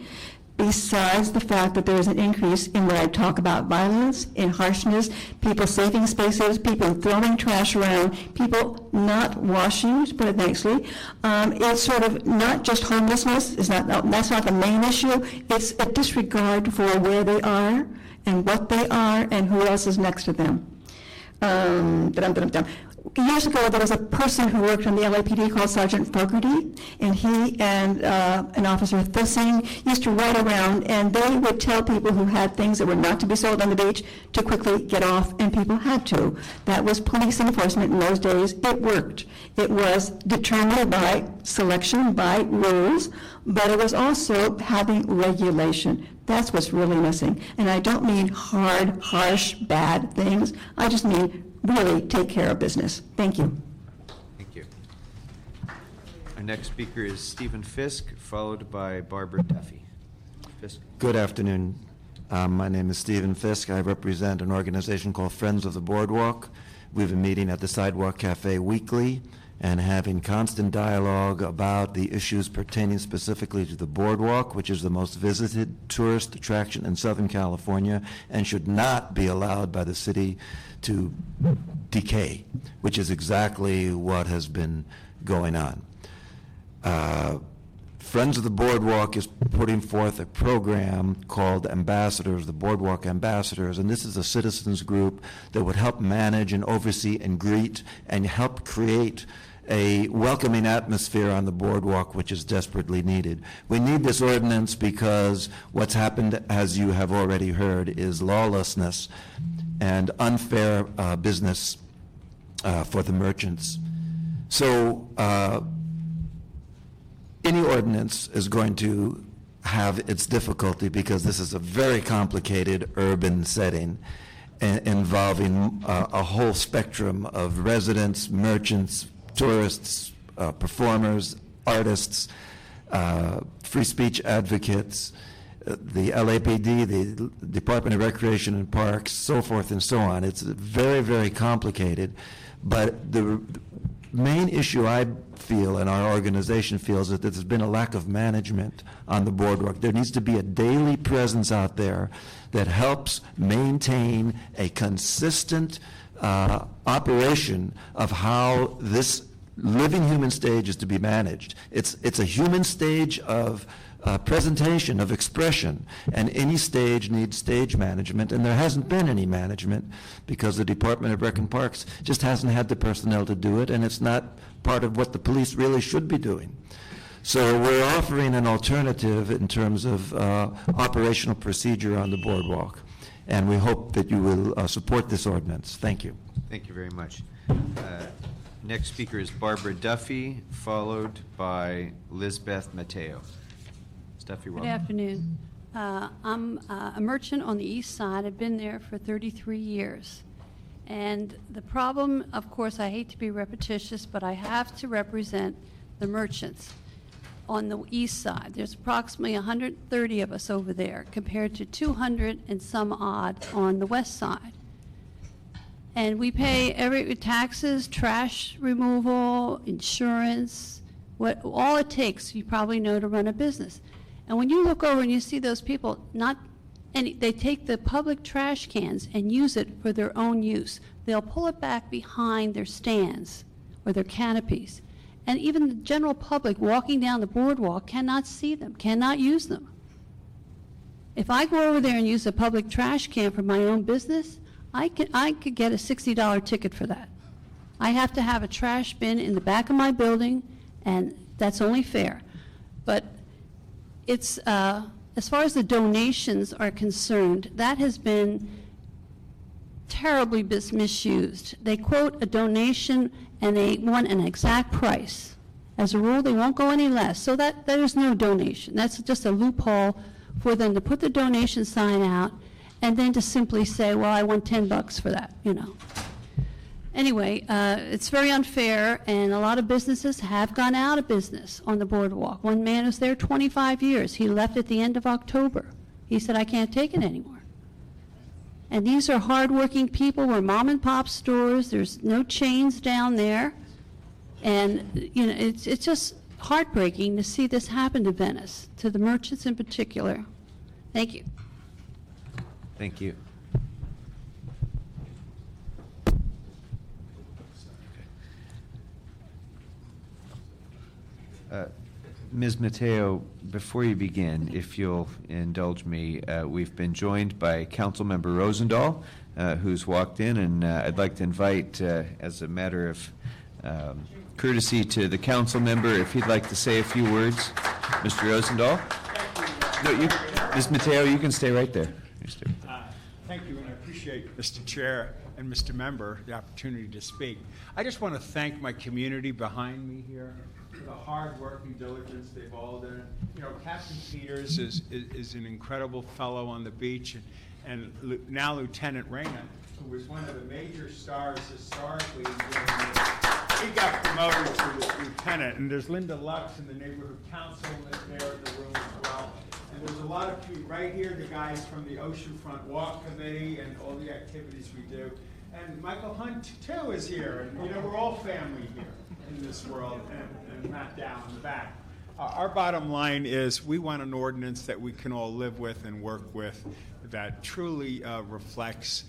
besides the fact that there is an increase in what I talk about, violence, in harshness, people saving spaces, people throwing trash around, people not washing, to put it nicely. It's sort of not just homelessness, that's not the main issue, it's a disregard for where they are and what they are and who else is next to them. Years ago, there was a person who worked on the LAPD called Sergeant Fogarty, and he and an officer, Thissing, used to ride around, and they would tell people who had things that were not to be sold on the beach to quickly get off, and people had to. That was police enforcement in those days. It worked. It was determined by selection, by rules, but it was also having regulation. That's what's really missing. And I don't mean hard, harsh, bad things. I just mean really take care of business. Thank you. Thank you. Our next speaker is Stephen Fisk, followed by Barbara Duffy. Fisk. Good afternoon. My name is Stephen Fisk. I represent an organization called Friends of the Boardwalk. We've been meeting at the Sidewalk Cafe weekly and having constant dialogue about the issues pertaining specifically to the Boardwalk, which is the most visited tourist attraction in Southern California and should not be allowed by the city to decay, which is exactly what has been going on. Friends of the Boardwalk is putting forth a program called Ambassadors, the Boardwalk Ambassadors, and this is a citizens group that would help manage and oversee and greet and help create a welcoming atmosphere on the boardwalk, which is desperately needed. We need this ordinance because what's happened, as you have already heard, is lawlessness and unfair business for the merchants. So any ordinance is going to have its difficulty because this is a very complicated urban setting involving a whole spectrum of residents, merchants, tourists, performers, artists, free speech advocates, the LAPD, the Department of Recreation and Parks, so forth and so on. It's very, very complicated. But the main issue I feel and our organization feels is that there's been a lack of management on the boardwalk. There needs to be a daily presence out there that helps maintain a consistent operation of how this living human stage is to be managed. It's a human stage of presentation, of expression, and any stage needs stage management, and there hasn't been any management because the Department of Rec and Parks just hasn't had the personnel to do it, and it's not part of what the police really should be doing. So we're offering an alternative in terms of operational procedure on the boardwalk. and we hope that you will support this ordinance. Thank you. Thank you very much. Next speaker is Barbara Duffy, followed by Lizbeth Mateo. Ms. Duffy, welcome. Good afternoon. I'm a merchant on the east side. I've been there for 33 years. And the problem, of course, I hate to be repetitious, but I have to represent the merchants on the east side. There's approximately 130 of us over there compared to 200 and some odd on the west side. And we pay every taxes, trash removal, insurance, all it takes, you probably know, to run a business. And when you look over and you see those people, they take the public trash cans and use it for their own use. They'll pull it back behind their stands or their canopies. And even the general public walking down the boardwalk cannot see them, cannot use them. If I go over there and use a public trash can for my own business, I could get a $60 ticket for that. I have to have a trash bin in the back of my building, and that's only fair. But it's, as far as the donations are concerned, that has been terribly misused. They quote a donation and they want an exact price. As a rule, they won't go any less. So that there's no donation. That's just a loophole for them to put the donation sign out and then to simply say, well, I want $10 for that, you know. Anyway, it's very unfair, and a lot of businesses have gone out of business on the boardwalk. One man was there 25 years. He left at the end of October. He said, I can't take it anymore. And these are hardworking people. We're mom and pop stores. There's no chains down there. And, you know, it's just heartbreaking to see this happen to Venice, to the merchants in particular. Thank you. Thank you. Ms. Mateo, before you begin, if you'll indulge me, we've been joined by Councilmember Rosendahl, who's walked in, and I'd like to invite, as a matter of courtesy to the council member, if he'd like to say a few words. Mr. Rosendahl? No, Ms. Mateo, you can stay right there. Thank you, and I appreciate, Mr. Chair and Mr. Member, the opportunity to speak. I just want to thank my community behind me here for the hard work and diligence they've all done. You know, Captain Peters is an incredible fellow on the beach, and now Lieutenant Reyna, who was one of the major stars historically. He got promoted to lieutenant, and there's Linda Lux in the neighborhood council there in the room as well. And there's a lot of people right here, the guys from the Oceanfront Walk Committee and all the activities we do. And Michael Hunt, too, is here. And, you know, we're all family here in this world, and Matt down in the back. Our bottom line is we want an ordinance that we can all live with and work with that truly reflects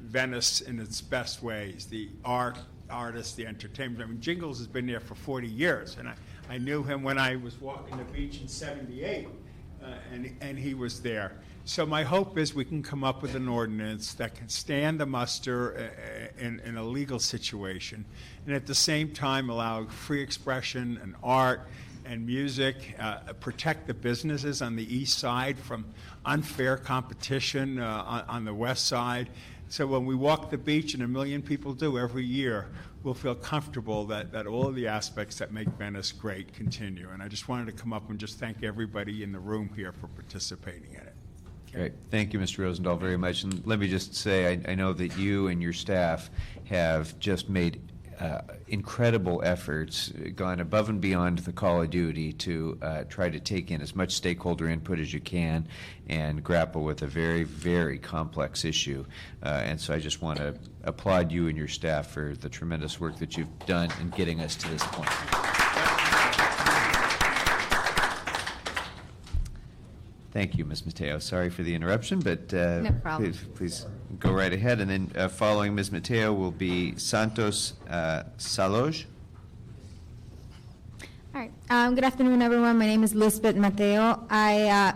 Venice in its best ways, the art, artists, the entertainment. I mean, Jingles has been there for 40 years, and I knew him when I was walking the beach in '78. And he was there. So my hope is we can come up with an ordinance that can stand the muster in a legal situation, and at the same time allow free expression and art and music, protect the businesses on the east side from unfair competition on the west side. So when we walk the beach, and 1 million people do every year, we'll feel comfortable that all of the aspects that make Venice great continue. And I just wanted to come up and just thank everybody in the room here for participating in it. Great. Thank you, Mr. Rosendahl, very much. And let me just say, I know that you and your staff have just made incredible efforts, gone above and beyond the call of duty to try to take in as much stakeholder input as you can and grapple with a very, very complex issue. And so I just want to applaud you and your staff for the tremendous work that you've done in getting us to this point. Thank you, Ms. Mateo. Sorry for the interruption, but No problem. please go right ahead. And then following Ms. Mateo will be Santos Salosh. All right. Good afternoon, everyone. My name is Lisbeth Mateo. I've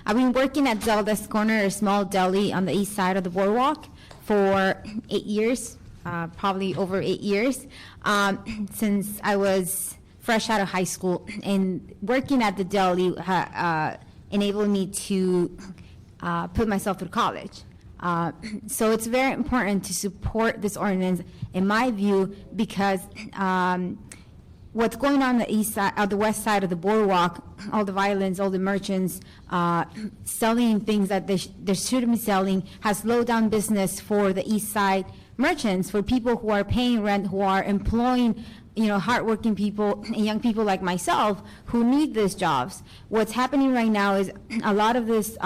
been working at Zelda's Corner, a small deli on the east side of the boardwalk, for 8 years, probably over 8 years, since I was fresh out of high school. And working at the deli enabled me to put myself through college. So it's very important to support this ordinance, in my view, because what's going on the east side, the west side of the boardwalk, all the violence, all the merchants selling things that they shouldn't be selling, has slowed down business for the east side merchants, for people who are paying rent, who are employing hardworking people and young people like myself who need these jobs. What's happening right now is a lot of this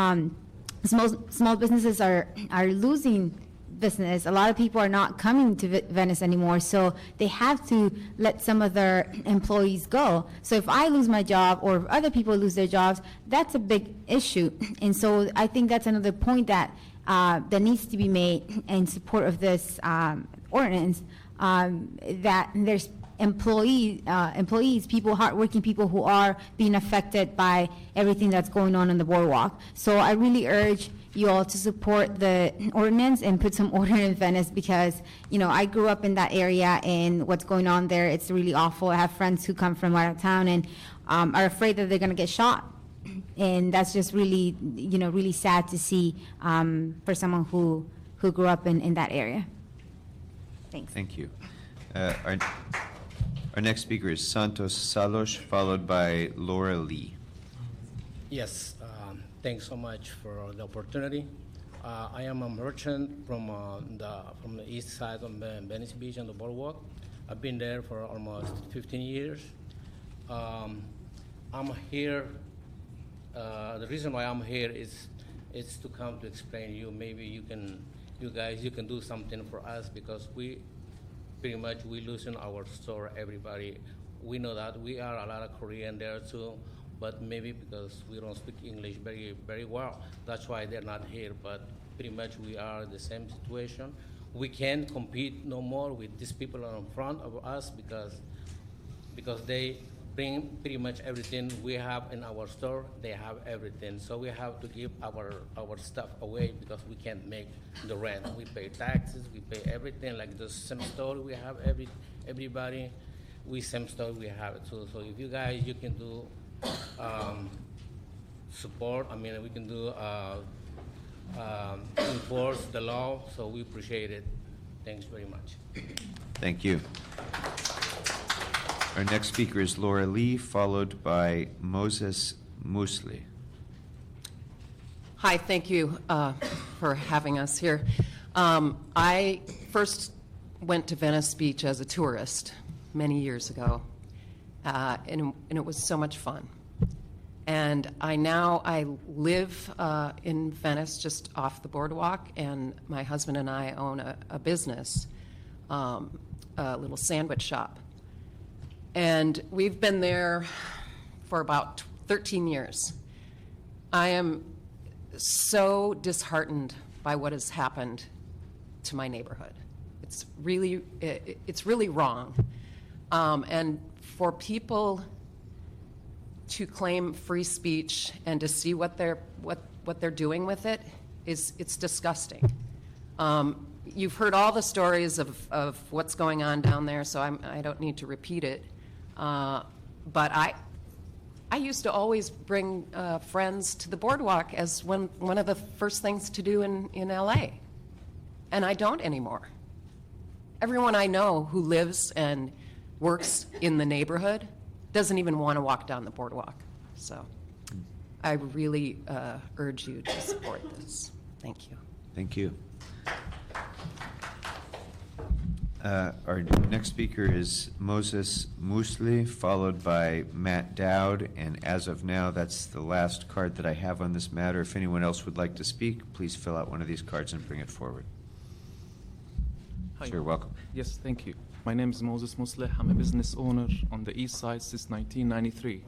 small businesses are losing business. A lot of people are not coming to Venice anymore, so they have to let some of their employees go. So if I lose my job or if other people lose their jobs, that's a big issue. And so I think that's another point that needs to be made in support of this ordinance, that there's employees, people, hardworking people who are being affected by everything that's going on in the boardwalk. So I really urge you all to support the ordinance and put some order in Venice, because I grew up in that area, and what's going on there, it's really awful. I have friends who come from out of town and are afraid that they're going to get shot, and that's just really really sad to see for someone who grew up in that area. Thanks. Thank you. Our next speaker is Santos Salosh, followed by Laura Lee. Yes, thanks so much for the opportunity. I am a merchant from the east side of Venice Beach and the Boardwalk. I've been there for almost 15 years. I'm here. The reason why I'm here is to come to explain to you. Maybe you guys can do something for us, because we losing our store. Everybody, we know that we are a lot of Korean there too, but maybe because we don't speak English very, very well, that's why they're not here. But pretty much we are in the same situation. We can't compete no more with these people in front of us, because they bring pretty much everything we have in our store. They have everything, so we have to give our stuff away, because we can't make the rent. We pay taxes, we pay everything. Like the same store we have everybody, same store we have it too. So if you guys can do support. We can do enforce the law. So we appreciate it. Thanks very much. Thank you. Our next speaker is Laura Lee, followed by Moses Musli. Hi, thank you for having us here. I first went to Venice Beach as a tourist many years ago, and it was so much fun. And I live in Venice, just off the boardwalk, and my husband and I own a business, a little sandwich shop. And we've been there for about 13 years. I am so disheartened by what has happened to my neighborhood. It's really wrong. And for people to claim free speech and to see what they're doing with it it's disgusting. You've heard all the stories of what's going on down there, so I don't need to repeat it. But I used to always bring friends to the boardwalk as one of the first things to do in LA, and I don't anymore. Everyone I know who lives and works in the neighborhood doesn't even want to walk down the boardwalk. So I really urge you to support this. Thank you. Thank you. Our next speaker is Moses Musli, followed by Matt Dowd, and as of now, that's the last card that I have on this matter. If anyone else would like to speak, please fill out one of these cards and bring it forward. Hi. Sure, welcome. Yes, thank you. My name is Moses Musli. I'm a business owner on the east side since 1993,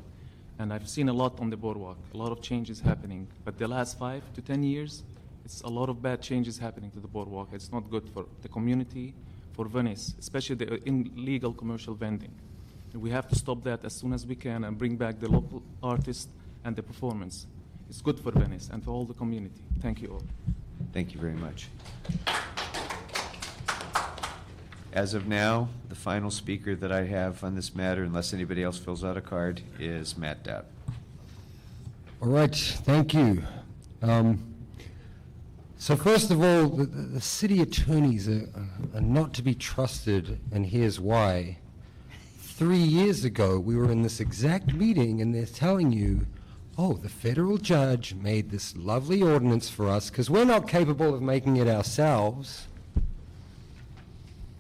and I've seen a lot on the boardwalk, a lot of changes happening. But the last 5 to 10 years, it's a lot of bad changes happening to the boardwalk. It's not good for the community, for Venice, especially the illegal commercial vending. And we have to stop that as soon as we can and bring back the local artists and the performance. It's good for Venice and for all the community. Thank you all. Thank you very much. As of now, the final speaker that I have on this matter, unless anybody else fills out a card, is Matt Dowd. All right, thank you. So first of all, the city attorneys are not to be trusted, and here's why. 3 years ago, we were in this exact meeting, and they're telling you, oh, the federal judge made this lovely ordinance for us because we're not capable of making it ourselves.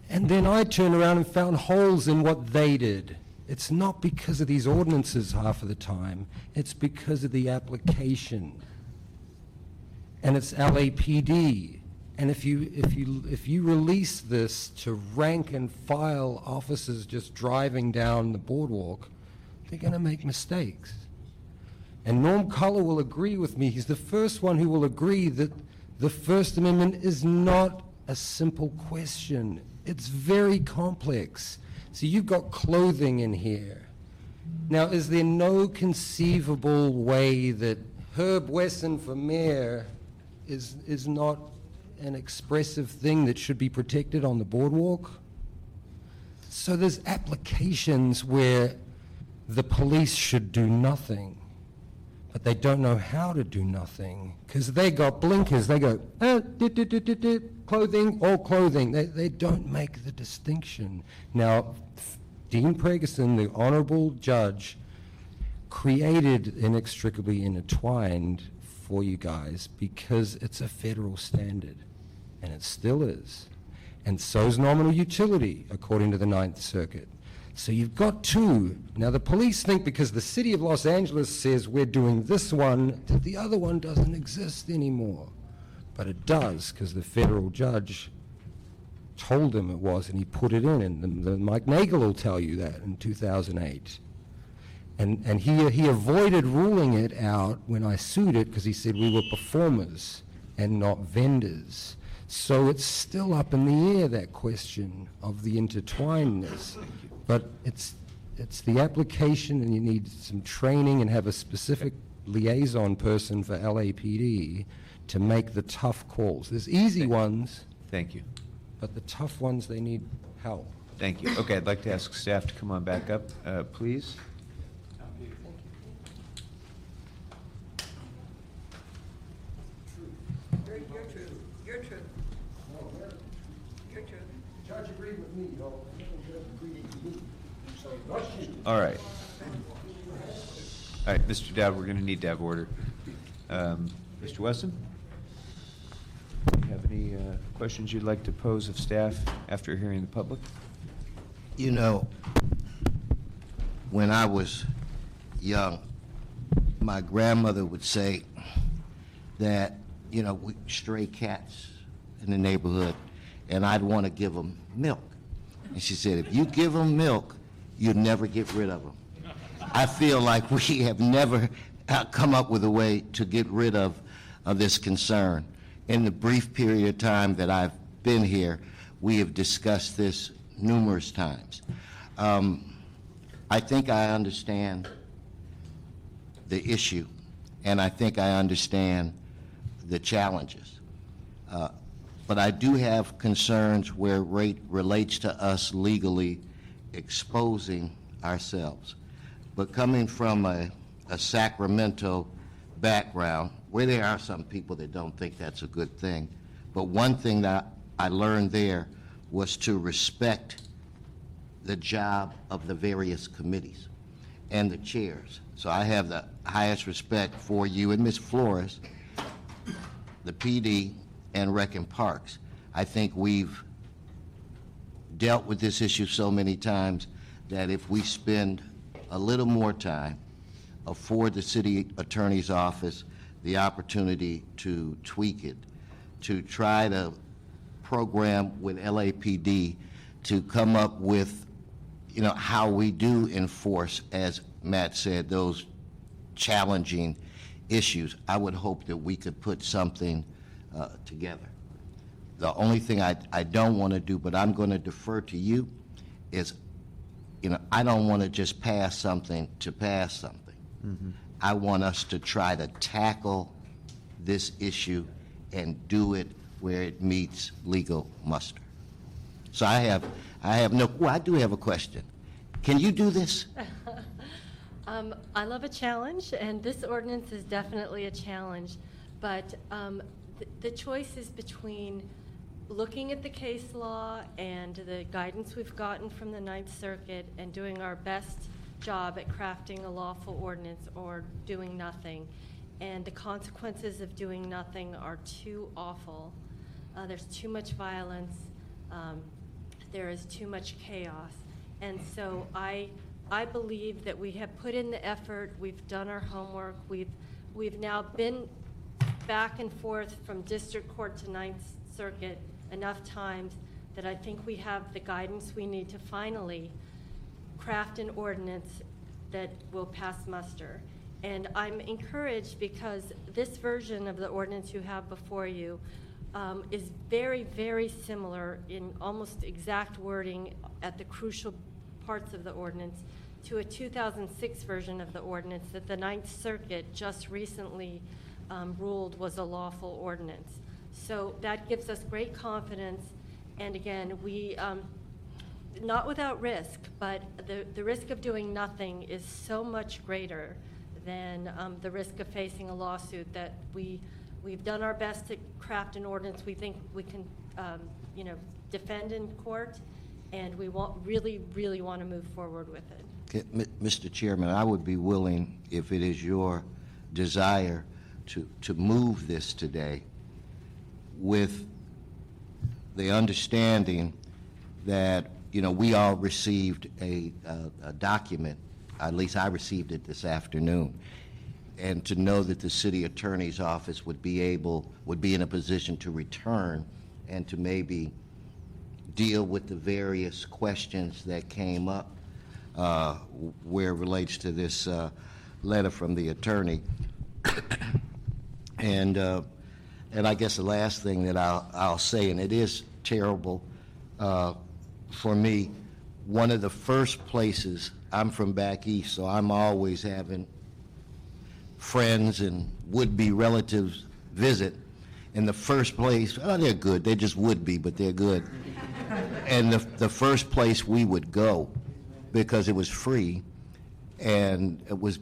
And then I turned around and found holes in what they did. It's not because of these ordinances half of the time. It's because of the application. And it's LAPD. And if you release this to rank and file officers just driving down the boardwalk, they're going to make mistakes. And Norm Culler will agree with me. He's the first one who will agree that the First Amendment is not a simple question. It's very complex. So you've got clothing in here. Now, is there no conceivable way that Herb Wesson for mayor is not an expressive thing that should be protected on the boardwalk? So there's applications where the police should do nothing, but they don't know how to do nothing because they got blinkers. They go, clothing, all clothing. They don't make the distinction. Now, Dean Pregerson, the honorable judge, created Inextricably Intertwined for you guys because it's a federal standard, and it still is. And so's nominal utility, according to the Ninth Circuit. So you've got two. Now the police think because the city of Los Angeles says we're doing this one, that the other one doesn't exist anymore. But it does, because the federal judge told him it was, and he put it in, and the Mike Nagel will tell you that in 2008. And he avoided ruling it out when I sued it because he said we were performers and not vendors. So it's still up in the air, that question of the intertwinedness. But it's the application, and you need some training and have a specific liaison person for LAPD to make the tough calls. There's easy ones. Thank you. But the tough ones, they need help. Thank you. Okay, I'd like to ask staff to come on back up, please. You're true. You're true. Judge agreed with me, though. All right. All right, Mr. Dowd, we're going to need to have order. Mr. Weston? Do you have any questions you'd like to pose of staff after hearing the public? You know, when I was young, my grandmother would say that, you know, stray cats in the neighborhood, and I'd want to give them milk. And she said, if you give them milk, you'd never get rid of them. I feel like we have never come up with a way to get rid of this concern. In the brief period of time that I've been here, we have discussed this numerous times. I think I understand the issue, and I think I understand the challenges. But I do have concerns where it relates to us legally exposing ourselves. But coming from a Sacramento background, where there are some people that don't think that's a good thing, but one thing that I learned there was to respect the job of the various committees and the chairs. So I have the highest respect for you and Ms. Flores, the PD, and Rec and Parks. I think we've dealt with this issue so many times that if we spend a little more time, afford the city attorney's office the opportunity to tweak it, to try to program with LAPD to come up with, you know, how we do enforce, as Matt said, those challenging issues. I would hope that we could put something together. The only thing I don't want to do, but I'm going to defer to you, is, you know, I don't want to just pass something to pass something. Mm-hmm. I want us to try to tackle this issue and do it where it meets legal muster. So I do have a question. Can you do this? I love a challenge, and this ordinance is definitely a challenge, but the choice is between looking at the case law and the guidance we've gotten from the Ninth Circuit and doing our best job at crafting a lawful ordinance, or doing nothing. And the consequences of doing nothing are too awful. There's too much violence. There is too much chaos. And so I believe that we have put in the effort. We've done our homework. We've now been back and forth from district court to Ninth Circuit enough times that I think we have the guidance we need to finally craft an ordinance that will pass muster. And I'm encouraged because this version of the ordinance you have before you is very, very similar in almost exact wording at the crucial parts of the ordinance to a 2006 version of the ordinance that the Ninth Circuit just recently ruled was a lawful ordinance. So that gives us great confidence. And again, we, not without risk, but the risk of doing nothing is so much greater than the risk of facing a lawsuit that we've done our best to craft an ordinance we think we can, defend in court, and we really, really want to move forward with it. Okay, Mr. Chairman, I would be willing, if it is your desire, to move this today with the understanding that, we all received a document, at least I received it this afternoon, and to know that the city attorney's office would be in a position to return and to maybe deal with the various questions that came up where it relates to this letter from the attorney. And I guess the last thing that I'll say, and it is terrible for me, one of the first places, I'm from back east, so I'm always having friends and would-be relatives visit. And the first place, they're good, they just would be, but they're good. And the first place we would go, because it was free, and it was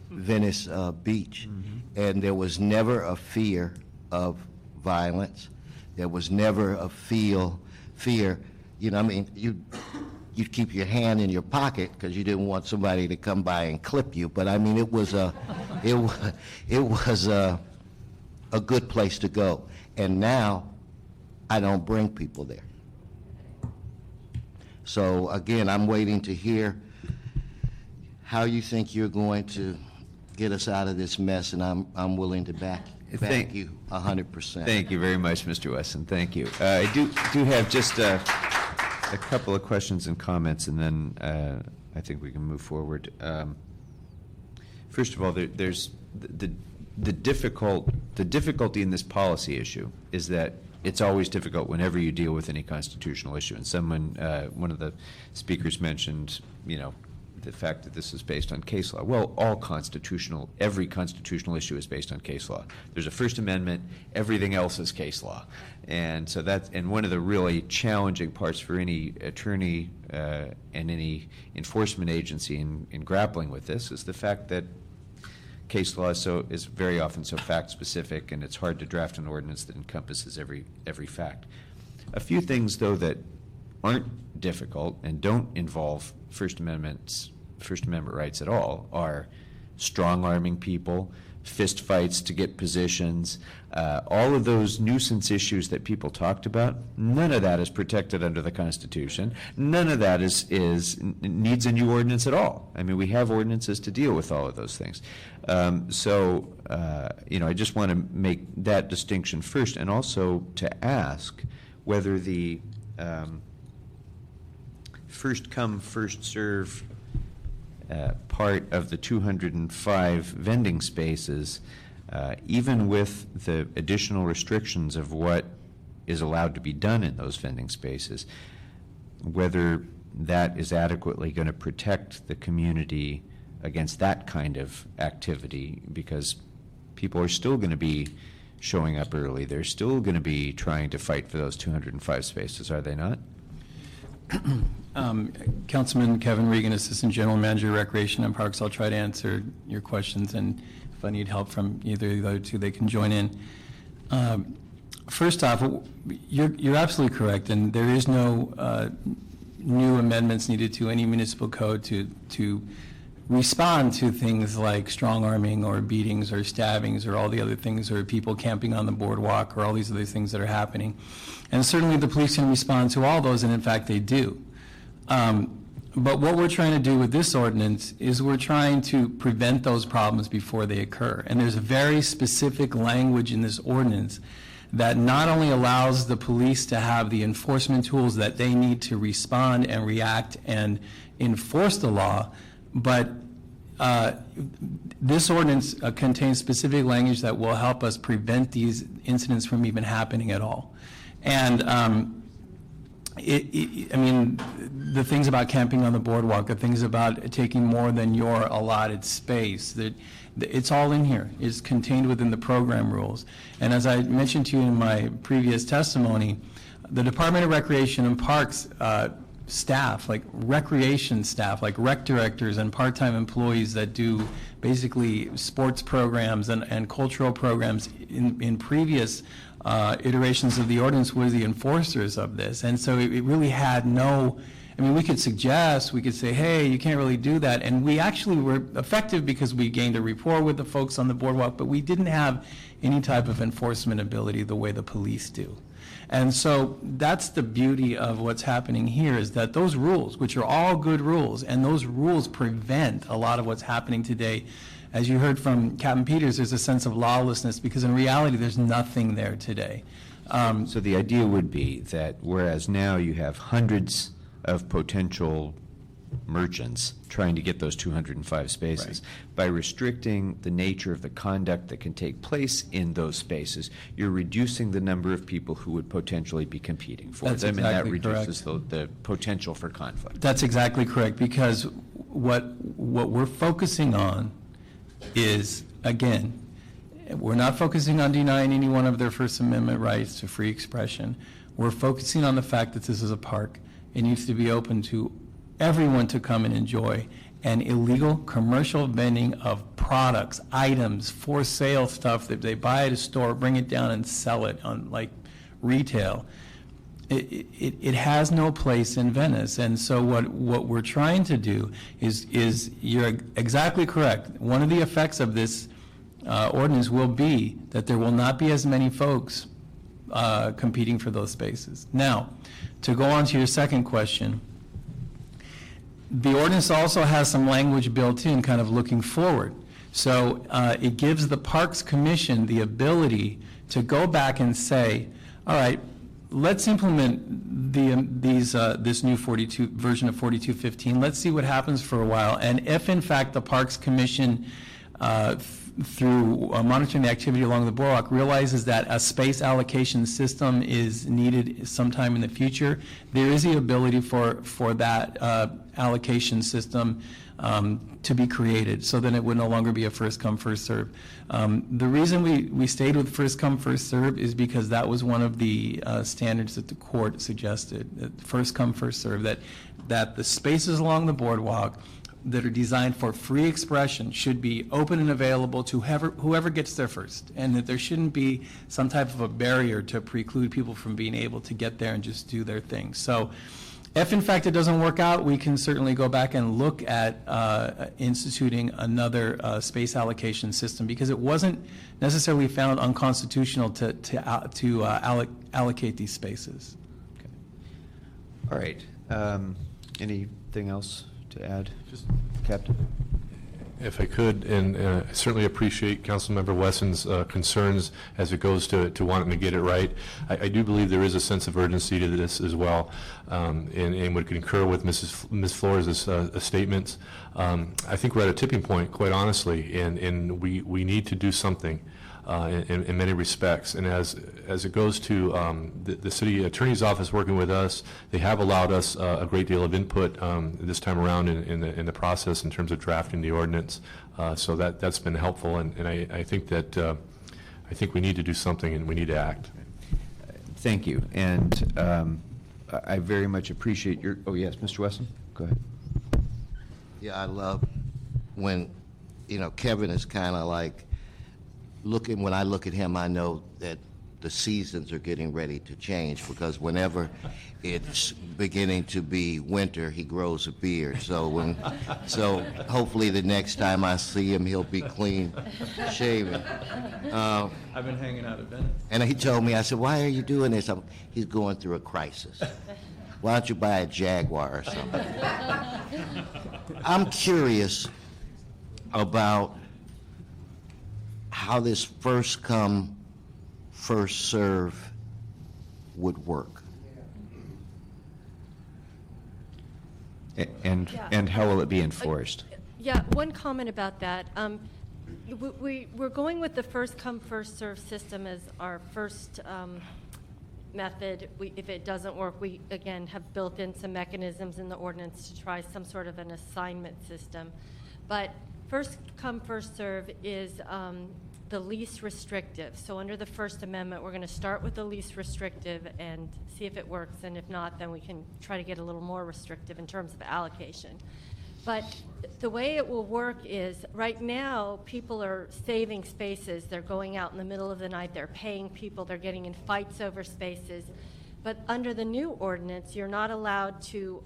Venice Beach. And there was never a fear of violence. There was never a fear, you'd keep your hand in your pocket because you didn't want somebody to come by and clip you. But it was a good place to go. And now I don't bring people there. So again, I'm waiting to hear how you think you're going to get us out of this mess, and I'm willing to back you 100%. Thank you very much, Mr. Wesson. Thank you. I do have just a couple of questions and comments, and then I think we can move forward. First of all, there's the difficulty in this policy issue is that it's always difficult whenever you deal with any constitutional issue. And one of the speakers mentioned, the fact that this is based on case law. Well, every constitutional issue is based on case law. There's a First Amendment, everything else is case law. And so and one of the really challenging parts for any attorney and any enforcement agency in grappling with this is the fact that case law is very often so fact-specific, and it's hard to draft an ordinance that encompasses every fact. A few things, though, that aren't difficult and don't involve First Amendment rights at all are strong-arming people, fist fights to get positions, all of those nuisance issues that people talked about. None of that is protected under the Constitution. None of that needs a new ordinance at all. I mean, we have ordinances to deal with all of those things. I just want to make that distinction first, and also to ask whether the first come, first serve part of the 205 vending spaces, even with the additional restrictions of what is allowed to be done in those vending spaces, whether that is adequately going to protect the community against that kind of activity, because people are still going to be showing up early. They're still going to be trying to fight for those 205 spaces, are they not? Councilman Kevin Regan, Assistant General Manager, Recreation and Parks. I'll try to answer your questions, and if I need help from either of the other two, they can join in. First off, you're absolutely correct, and there is no new amendments needed to any municipal code to respond to things like strong arming or beatings or stabbings or all the other things, or people camping on the boardwalk or all these other things that are happening. And certainly the police can respond to all those, and in fact they do. But what we're trying to do with this ordinance is we're trying to prevent those problems before they occur. And there's a very specific language in this ordinance that not only allows the police to have the enforcement tools that they need to respond and react and enforce the law, but this ordinance contains specific language that will help us prevent these incidents from even happening at all. And I mean, the things about camping on the boardwalk, the things about taking more than your allotted space, that it's all in here. It's contained within the program rules. And as I mentioned to you in my previous testimony, the Department of Recreation and Parks staff, like recreation staff, like rec directors and part-time employees that do basically sports programs and cultural programs in previous iterations of the ordinance were the enforcers of this. And so it really had no, I mean, we could suggest, we could say, hey, you can't really do that. And we actually were effective because we gained a rapport with the folks on the boardwalk, but we didn't have any type of enforcement ability the way the police do. And so that's the beauty of what's happening here, is that those rules, which are all good rules, and those rules prevent a lot of what's happening today. As you heard from Captain Peters, there's a sense of lawlessness because in reality there's nothing there today. So the idea would be that whereas now you have hundreds of potential merchants trying to get those 205 spaces, right, by restricting the nature of the conduct that can take place in those spaces, you're reducing the number of people who would potentially be competing for That's them, exactly and that reduces the potential for conflict. That's exactly correct, because what we're focusing on is, again, we're not focusing on denying anyone of their First Amendment rights to free expression. We're focusing on the fact that this is a park. It needs to be open to everyone to come and enjoy, and illegal commercial vending of products, items, for sale stuff that they buy at a store, bring it down and sell it on like retail. It has no place in Venice. And so what we're trying to do is you're exactly correct. One of the effects of this ordinance will be that there will not be as many folks competing for those spaces. Now, to go on to your second question, the ordinance also has some language built in kind of looking forward. So it gives the Parks Commission the ability to go back and say, all right, let's implement this new version of 4215. Let's see what happens for a while. And if, in fact, the Parks Commission, through monitoring the activity along the boardwalk, realizes that a space allocation system is needed sometime in the future, there is the ability for that allocation system to be created, so then it would no longer be a first come, first serve. The reason we stayed with first come, first serve is because that was one of the standards that the court suggested, that first come, first serve, that the spaces along the boardwalk that are designed for free expression should be open and available to whoever gets there first, and that there shouldn't be some type of a barrier to preclude people from being able to get there and just do their thing. So if in fact it doesn't work out, we can certainly go back and look at instituting another space allocation system, because it wasn't necessarily found unconstitutional to allocate these spaces. Okay. All right. Anything else to add? Just Captain. If I could, and I certainly appreciate Councilmember Wesson's concerns as it goes to wanting to get it right. I do believe there is a sense of urgency to this as well, and would concur with Ms. Flores' statements. I think we're at a tipping point, quite honestly, and we need to do something in many respects. And as it goes to the city attorney's office working with us, they have allowed us a great deal of input this time around in the process in terms of drafting the ordinance. So that's been helpful, and I think that I think we need to do something and we need to act. Thank you, and I very much appreciate your. Oh yes, Mr. Wesson, go ahead. Yeah, I love when Kevin is kind of like. When I look at him, I know that the seasons are getting ready to change, because whenever it's beginning to be winter, he grows a beard. So hopefully the next time I see him, he'll be clean shaven. I've been hanging out at Venice. And he told me, I said, why are you doing this? He's going through a crisis. Why don't you buy a Jaguar or something? I'm curious about how this first come, first serve would work. And how will it be enforced? Yeah, one comment about that. We're going with the first come, first serve system as our first method. If it doesn't work, we, again, have built in some mechanisms in the ordinance to try some sort of an assignment system. But first come, first serve is the least restrictive. So under the First Amendment, we're going to start with the least restrictive and see if it works, and if not, then we can try to get a little more restrictive in terms of allocation. But the way it will work is, right now, people are saving spaces. They're going out in the middle of the night. They're paying people. They're getting in fights over spaces. But under the new ordinance, you're not allowed to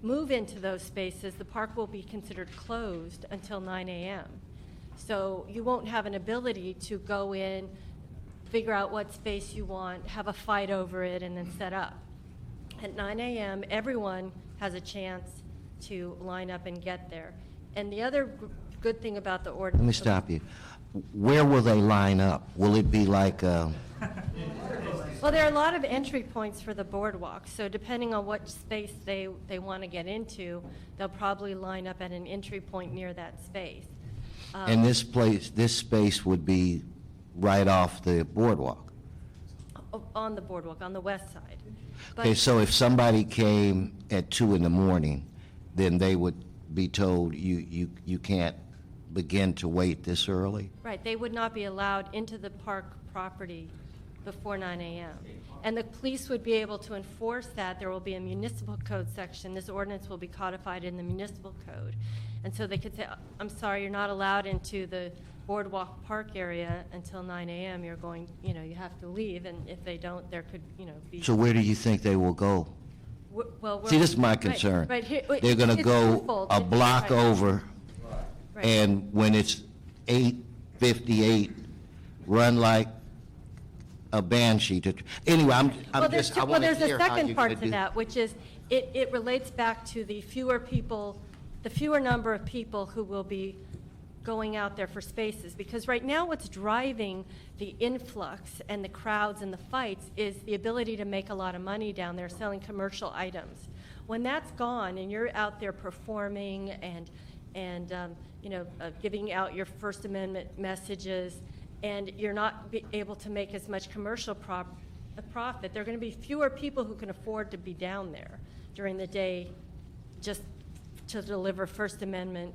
move into those spaces. The park will be considered closed until 9 a.m. So you won't have an ability to go in, figure out what space you want, have a fight over it, and then set up. At 9 a.m., everyone has a chance to line up and get there. And the other good thing about the ordinance... Let me stop you. Where will they line up? Will it be like... Well, there are a lot of entry points for the boardwalk, so depending on what space they want to get into, they'll probably line up at an entry point near that space. And this space would be right off the boardwalk? On the boardwalk, on the west side. But Okay, so if somebody came at 2 in the morning, then they would be told you can't begin to wait this early? right, they would not be allowed into the park property before 9 a.m. And the police would be able to enforce that. There will be a municipal code section. This ordinance will be codified in the municipal code. And so they could say, I'm sorry, you're not allowed into the boardwalk park area until 9 a.m. You're going, you have to leave. And if they don't, there could, be... So where do you think they will go? Well, See, this is my right, concern. right, here- They're going to it's go twofold. a block Right. over, Right. and when it's 8:58, run like a banshee. Anyway, I want there's to a hear how second you're part going to that, which is it relates back to the fewer number of people who will be going out there for spaces. Because right now what's driving the influx and the crowds and the fights is the ability to make a lot of money down there selling commercial items. When that's gone and you're out there performing and giving out your First Amendment messages, and you're not able to make as much commercial profit, there are going to be fewer people who can afford to be down there during the day just to deliver First Amendment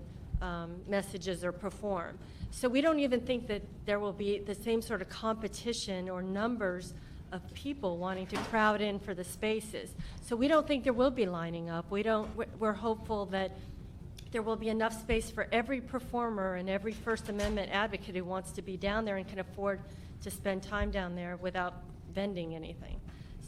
messages or perform. So we don't even think that there will be the same sort of competition or numbers of people wanting to crowd in for the spaces. So we don't think there will be lining up. We're hopeful that there will be enough space for every performer and every First Amendment advocate who wants to be down there and can afford to spend time down there without vending anything.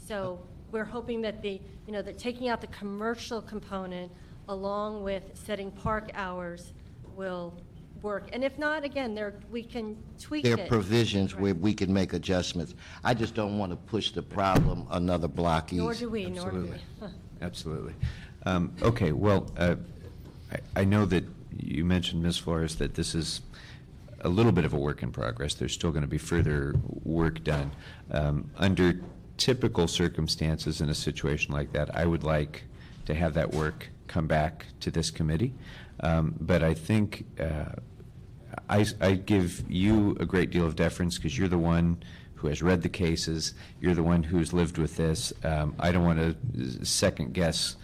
So we're hoping that that taking out the commercial component along with setting park hours will work. And if not, again, we can tweak it. There are provisions where we can make adjustments. I just don't want to push the problem another block east. Nor do we. Absolutely. Okay, well, I know that you mentioned, Ms. Flores, that this is a little bit of a work in progress. There's still going to be further work done. Under typical circumstances in a situation like that, I would like to have that work come back to this committee. But I think I give you a great deal of deference because you're the one who has read the cases. You're the one who's lived with this. I don't want to second guess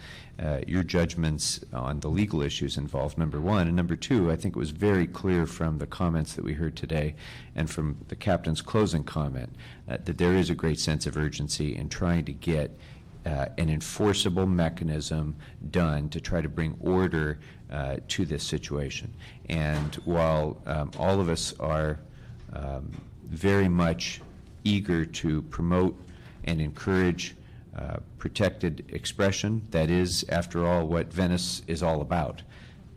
your judgments on the legal issues involved, number one. And number two, I think it was very clear from the comments that we heard today and from the captain's closing comment that there is a great sense of urgency in trying to get an enforceable mechanism done to try to bring order to this situation. And while all of us are very much eager to promote and encourage protected expression. That is, after all, what Venice is all about.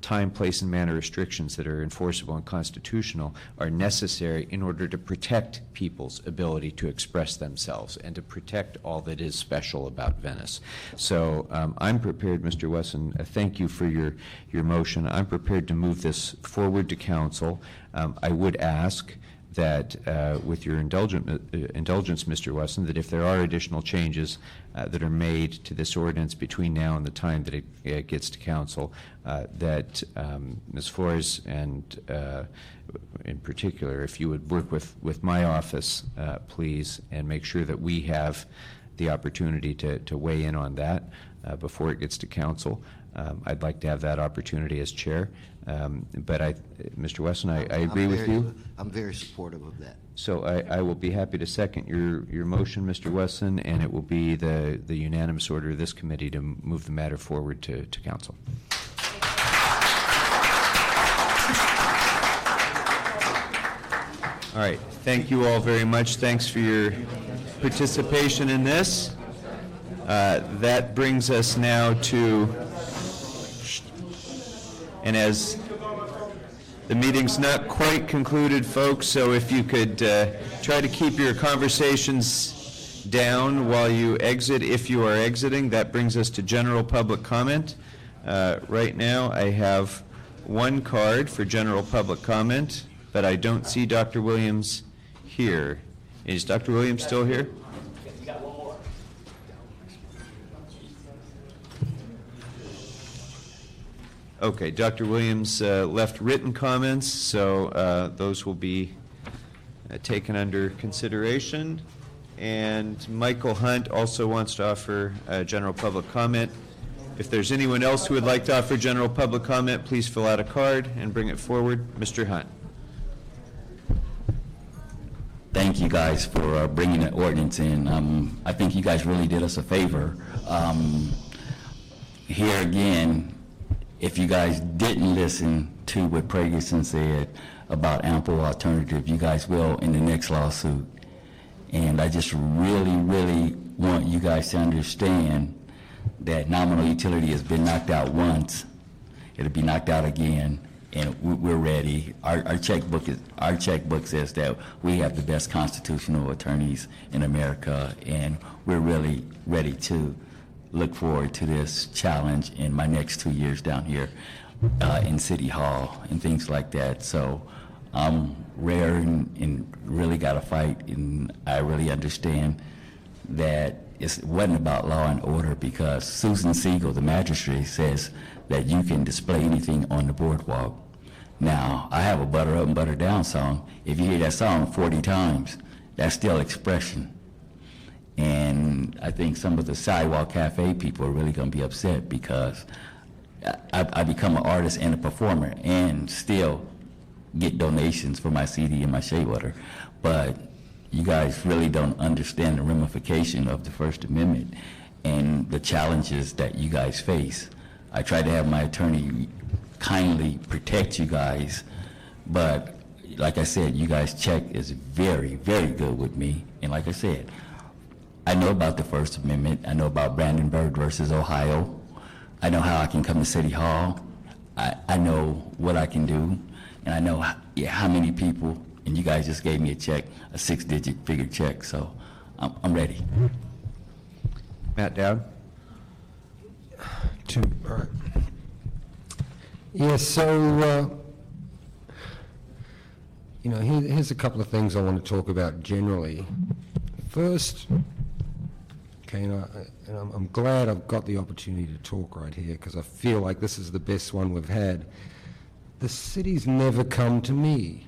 Time, place, and manner restrictions that are enforceable and constitutional are necessary in order to protect people's ability to express themselves and to protect all that is special about Venice. So I'm prepared, Mr. Wesson, thank you for your motion. I'm prepared to move this forward to council. I would ask that with your indulgence, Mr. Wesson, that if there are additional changes that are made to this ordinance between now and the time that it gets to council, that Ms. Flores and in particular, if you would work with my office, please, and make sure that we have the opportunity to weigh in on that before it gets to council. I'd like to have that opportunity as chair. But Mr. Wesson, I agree with you. I'm very supportive of that. So I will be happy to second your motion, Mr. Wesson, and it will be the unanimous order of this committee to move the matter forward to council. All right. Thank you all very much. Thanks for your participation in this. That brings us now to, and as the meeting's not quite concluded, folks, so if you could try to keep your conversations down while you exit, if you are exiting. That brings us to general public comment. Right now, I have one card for general public comment, but I don't see Dr. Williams here. Is Dr. Williams still here? Okay, Dr. Williams left written comments, so those will be taken under consideration. And Michael Hunt also wants to offer general public comment. If there's anyone else who would like to offer general public comment, please fill out a card and bring it forward. Mr. Hunt. Thank you guys for bringing the ordinance in. I think you guys really did us a favor. Here again, if you guys didn't listen to what Ferguson said about ample alternative, you guys will in the next lawsuit. And I just really, really want you guys to understand that nominal utility has been knocked out once. It'll be knocked out again, and we're ready. Our checkbook says that we have the best constitutional attorneys in America, and we're really ready to look forward to this challenge in my next 2 years down here in City Hall and things like that. So I'm rare and really got to fight, and I really understand that it wasn't about law and order, because Susan Siegel, the magistrate, says that you can display anything on the boardwalk. Now, I have a butter up and butter down song. If you hear that song 40 times, that's still expression. And I think some of the sidewalk cafe people are really going to be upset, because I become an artist and a performer and still get donations for my CD and my shea butter. But you guys really don't understand the ramification of the First Amendment and the challenges that you guys face. I tried to have my attorney kindly protect you guys, but like I said, you guys' check is very, very good with me. And like I said, I know about the First Amendment. I know about Brandenburg versus Ohio. I know how I can come to City Hall. I know what I can do, and I know how many people, and you guys just gave me a check, a 6-digit figure check, so I'm ready. Matt Dowd. All right. Yes, so, here's a couple of things I want to talk about generally. First, okay, and I'm glad I've got the opportunity to talk right here, because I feel like this is the best one we've had. The city's never come to me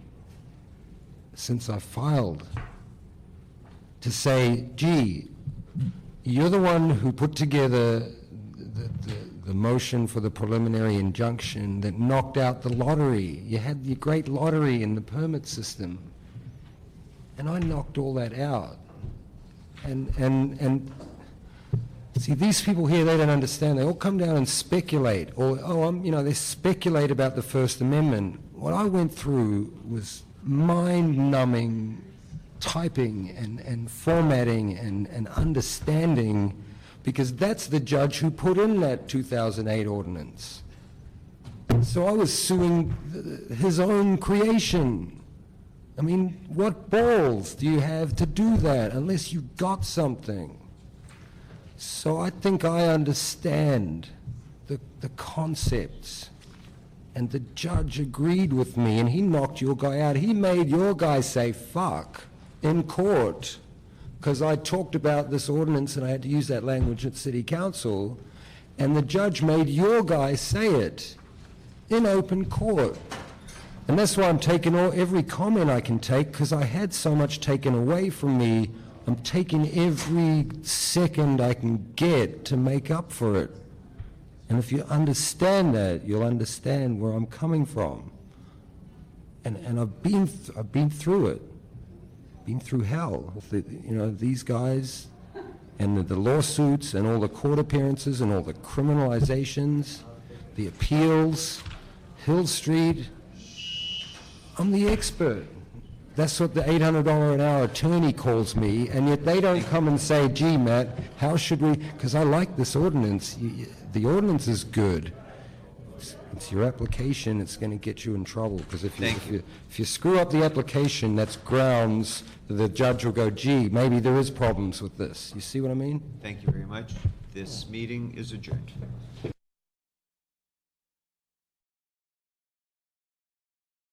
since I filed to say, gee, you're the one who put together the motion for the preliminary injunction that knocked out the lottery. You had your great lottery in the permit system, and I knocked all that out. And see, these people here, they don't understand. They all come down and speculate, or they speculate about the First Amendment. What I went through was mind-numbing typing and formatting and understanding, because that's the judge who put in that 2008 ordinance. So I was suing his own creation. I mean, what balls do you have to do that unless you got something? So I think I understand the concepts. And the judge agreed with me, and he knocked your guy out. He made your guy say fuck in court, because I talked about this ordinance and I had to use that language at city council, and the judge made your guy say it in open court. And that's why I'm taking every comment I can take, because I had so much taken away from me. I'm taking every second I can get to make up for it. And if you understand that, you'll understand where I'm coming from. And I've been through it, been through hell with these guys, and the lawsuits, and all the court appearances, and all the criminalizations, the appeals, Hill Street. I'm the expert. That's what the $800 an hour attorney calls me, and yet they don't come and say, gee, Matt, how should we, because I like this ordinance. The ordinance is good. It's your application, it's going to get you in trouble, because if you screw up the application, that's grounds that the judge will go, gee, maybe there is problems with this. You see what I mean? Thank you very much. This meeting is adjourned.